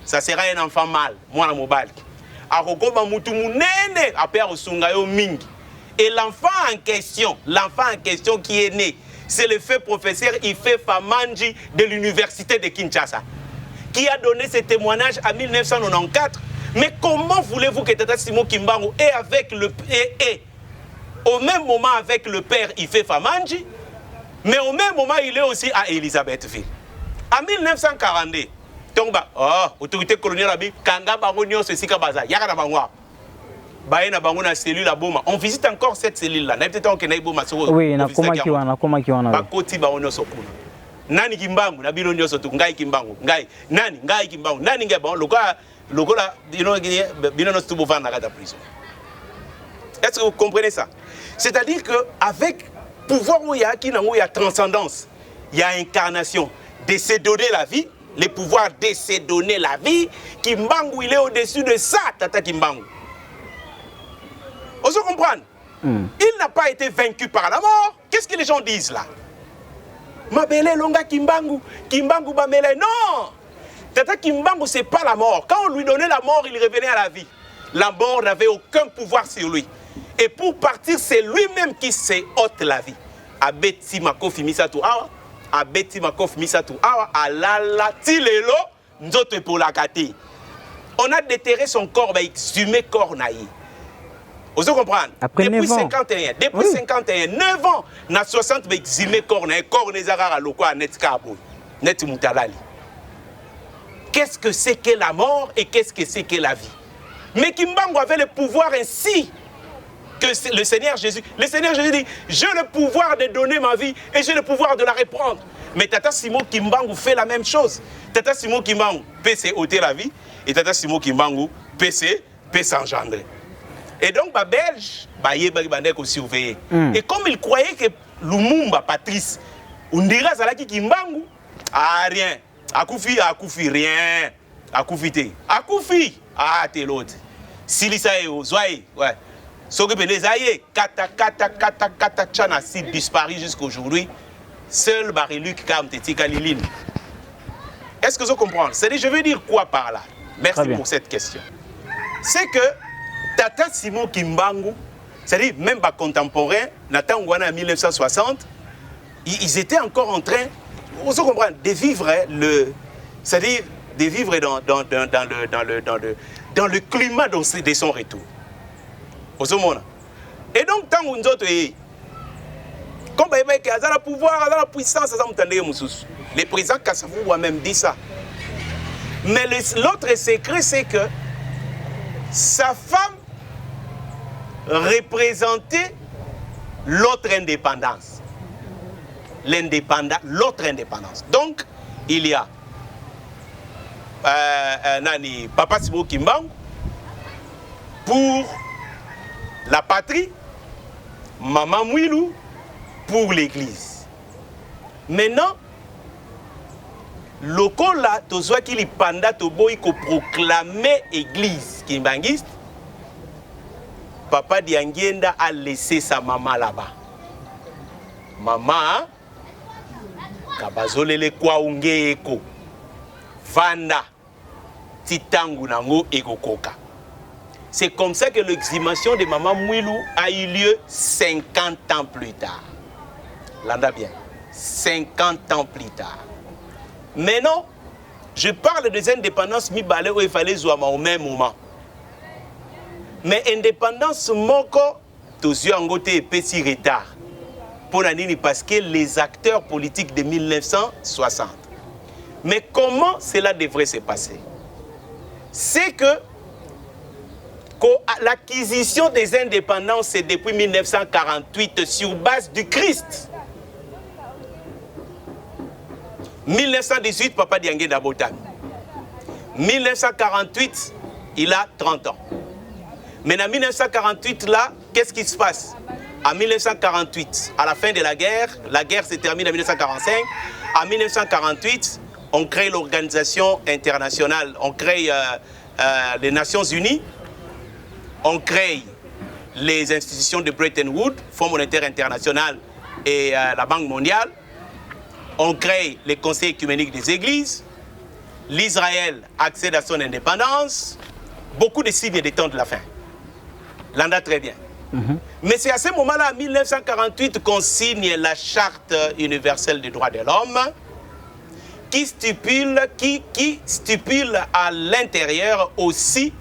Speaker 1: Ça sera un enfant mâle, mwana mobali. Akoko ba mutu munene apia osunga yo mingi. Et l'enfant en question qui est né, c'est le fait professeur Ife Famanji de l'université de Kinshasa, qui a donné ce témoignage en 1994. Mais comment voulez-vous que Tata Simon Kimbangu au même moment avec le père Ife Famanji, Mais au même moment, il est aussi à Elisabethville. En 1942, donc, autorité coloniale, Kanga Bangonio, c'est Sika Baza, Yara Bangwa. Baena Bangona cellule à Boma. On visite encore cette cellule-là.
Speaker 3: Oui, na koma kiwana.
Speaker 1: Bakoti Baonio Sokuna. Nani Kimbangu, na Bino Nyoso, Ngai Kimbangu, Ngai Kimbangu, Nani Gabon, Logola, Bino Nostubovan à la prison. Est-ce que vous comprenez ça? C'est-à-dire qu'avec pouvoir où il y a transcendance, il y a incarnation, de se donner la vie, les pouvoirs de se donner la vie, Kimbangu, il est au-dessus de ça, Tata Kimbangu. On se comprend? Il n'a pas été vaincu par la mort. Qu'est-ce que les gens disent là? Mabele longa Kimbangu, Kimbangu Bamele. Non! Tata Kimbangu, c'est pas la mort. Quand on lui donnait la mort, il revenait à la vie. La mort n'avait aucun pouvoir sur lui. Et pour partir, c'est lui-même qui s'est ôte la vie. Abeti Makofi Misatu Awa, Abeti Makofi Misatu Awa, Alala Tilelo, Nzote pour la Kati. On a déterré son corps, exhumé corps naï. Vous comprenez? Depuis 51, depuis 51, 9 ans, na 60 exhumé corps naï, corps nezara loko à Netkabo, Net Moutalali. Qu'est-ce que c'est que la mort et qu'est-ce que c'est que la vie? Mais Kimbangu avait le pouvoir ainsi que le Seigneur Jésus. Le Seigneur Jésus dit, j'ai le pouvoir de donner ma vie et j'ai le pouvoir de la reprendre. Mais Tata Simon Kimbangu fait la même chose. Tata Simon Kimbangu peut ôter la vie et Tata Simon Kimbangu peut s'engendrer. Et donc, les Belges, ils surveiller. Et comme ils croyaient que Lumumba, Patrice, on dirait que Kimbangu, rien. Akoufi, rien. Akoufi, t'es l'autre. Silisa et Ozoaï, ouais. Soke les aïe, kata, tchana, si disparu jusqu'aujourd'hui, seul Bariluc Kam Tetika Liline. Est-ce que vous comprenez? C'est-à-dire, je veux dire quoi par là? Merci pour cette question. C'est que Tata Simon Kimbangu, c'est-à-dire même pas contemporain, Nathan Ngwana en 1960, ils étaient encore en train, vous comprenez, de vivre c'est-à-dire de vivre dans le climat de son retour. Et donc, tant qu'on dit, comme il y a le pouvoir, il y a la puissance, le président Kassavou a même dit ça. Mais l'autre secret, c'est que sa femme représentait l'autre indépendance. L'autre indépendance. Donc, il y a Papa Simon Kimbangu pour la patrie, Maman Mouilou pour l'église. Maintenant, le cas là, tu vois qu'il est panda, tu vois qu'il proclamer l'église kimbangiste. Papa Diangienda a laissé sa maman là-bas. Maman, kabazolele kwa unge eko, vanda, titangu nango eko koka. C'est comme ça que l'exhumation de Maman Mouilou a eu lieu 50 ans plus tard. L'anda bien. 50 ans plus tard. Maintenant, je parle des indépendances mi-balé où il fallait jouer au même moment. Mais indépendance moko, tous yeux en côté et petit retard. Pour l'année parce que les acteurs politiques de 1960. Mais comment cela devrait se passer? C'est que l'acquisition des indépendances, c'est depuis 1948 sur base du Christ. 1918, Papa Diangue Dabotan. 1948, il a 30 ans. Mais en 1948, là, qu'est-ce qui se passe? En 1948, à la fin de la guerre se termine en 1945. En 1948, on crée l'organisation internationale, on crée les Nations Unies. On crée les institutions de Bretton Woods, Fonds monétaire international et la Banque mondiale. On crée les conseils œcuméniques des églises. L'Israël accède à son indépendance. Beaucoup de signes des temps de la fin. L'en a très bien. Mais c'est à ce moment-là, en 1948, qu'on signe la Charte universelle des droits de l'homme qui stipule à l'intérieur aussi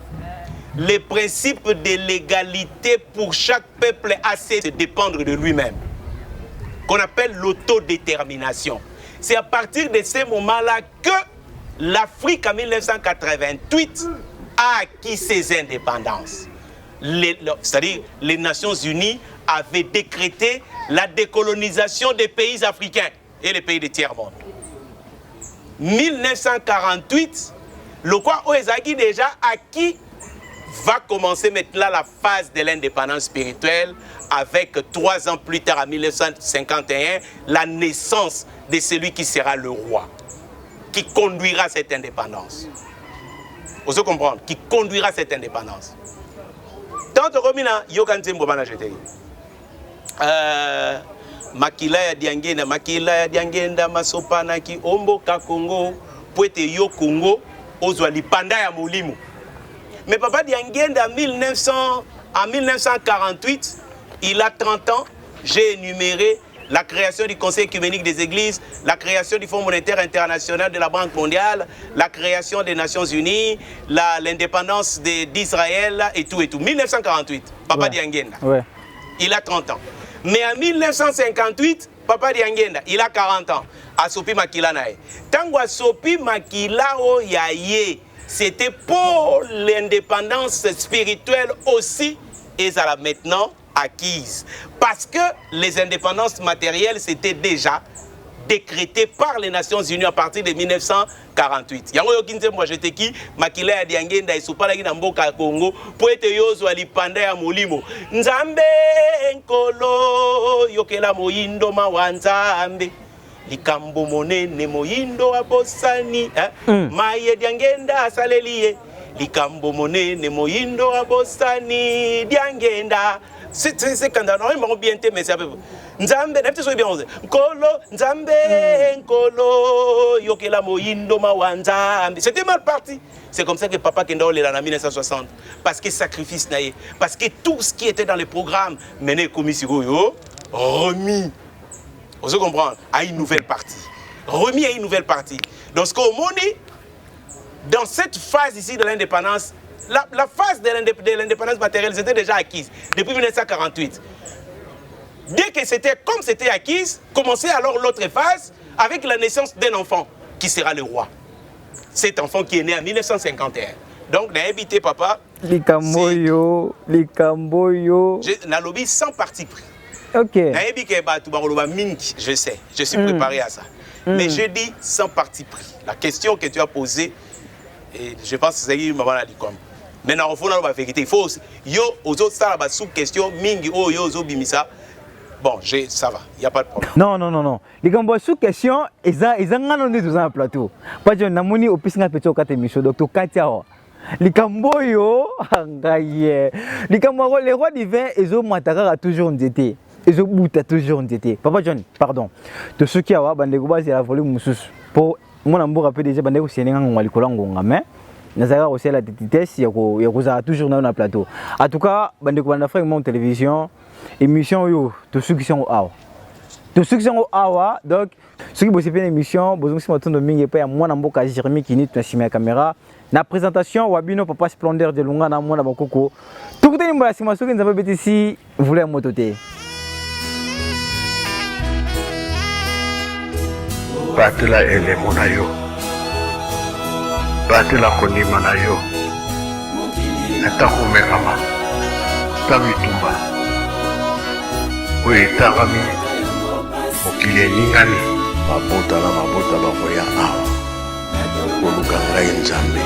Speaker 1: les principes de l'égalité pour chaque peuple à se dépendre de lui-même. qu'on appelle l'autodétermination. C'est à partir de ce moment-là que l'Afrique, en 1988, a acquis ses indépendances. C'est-à-dire les Nations Unies avaient décrété la décolonisation des pays africains et les pays du tiers-monde. 1948, le quoi Oezagi déjà acquis va commencer maintenant la phase de l'indépendance spirituelle avec 3 ans plus tard, en 1951, la naissance de celui qui sera le roi, qui conduira cette indépendance. Vous pouvez comprendre, qui conduira cette indépendance. Tant que Romina, Yokanze Mbobana Jetei. Makila ya diangenda masopana ki ombo ka Congo, poete yo Congo, ozwa lipanda ya molimo. Mais Papa Diangenda en 1948, il a 30 ans, j'ai énuméré la création du Conseil œcuménique des Églises, la création du Fonds monétaire international de la Banque mondiale, la création des Nations Unies, l'indépendance d'Israël et tout et tout. 1948, Papa Diangenda, il a 30 ans. Mais en 1958, Papa Diangenda, il a 40 ans. Asopi Makila nae. Tango Asopi Makila o yaye. C'était pour l'indépendance spirituelle aussi, et ça l'a maintenant acquise. Parce que les indépendances matérielles, c'était déjà décrété par les Nations Unies à partir de 1948. Yango yokinze moi j'étais qui makila ya diangenda isopala ki na mboka Congo po ete yozwa lipanda ya molimo. Nzambe nkolo yokela moyindo mawanzambe. Likambo monene moyindo abosani maye diangenda asalelie likambo monene moyindo abosani diangenda c'est quand on a bien été mais c'est nzambe na pteso bien nkolo nzambe nkolo yokela moyindo mawanza c'était mal parti. C'est comme ça que Papa Kendo est en 1960 parce que sacrifice naïe parce que tout ce qui était dans le programme mené comme Sigoyo remis. Vous comprenez? À une nouvelle partie. Remis à une nouvelle partie. Donc, ce qu'on dit, dans cette phase ici de l'indépendance, la phase de l'indépendance matérielle, c'était déjà acquise depuis 1948. Dès que c'était comme c'était acquise, commençait alors l'autre phase avec la naissance d'un enfant qui sera le roi. Cet enfant qui est né en 1951. Donc, n'a habité papa. Les Camboyo. N'a lobby sans parti pris.
Speaker 3: Ok.
Speaker 1: Je sais, je suis préparé à ça. Mais je dis sans parti pris. La question que tu as posée, et je pense que c'est maman a dit comme. Maintenant, il faut la vérité. Il faut yo aux autres ça la sous question mingi oh yo zo bimisa. Bon, ça va, il y a pas de problème.
Speaker 3: Non. Les gars, sous question, ils ont tous un plateau. Pas de namoni au piscine petit au 4 émissions docteur Katia. Les Camboyo, les rois divins, ils ont matara toujours été. Ils ont toujours été. Papa John, pardon. De ceux qui ont bandegouba c'est la volume moussous. Pour mon amour rappelle déjà bandegou c'est n'engang walikolango mais nazara aussi la vitesse yako toujours dans le plateau. En tout cas bandegouba na frère mon télévision émission yo de ceux qui sont au de ceux qui sont au donc ceux qui bossent bien émission besoin si matin de mingi pas moi na mboka Jérémy qui nit na simia caméra na présentation wabino papa splendeur de lunga na mona bakoko tout le monde si masoki nzamba betisi voulait mototé.
Speaker 2: Batela elemo na yo batela konima na yo ata komekama ta bitumba oyo etagami mokili eningani mabota na mabota bakoya awa koluka ngai nzambe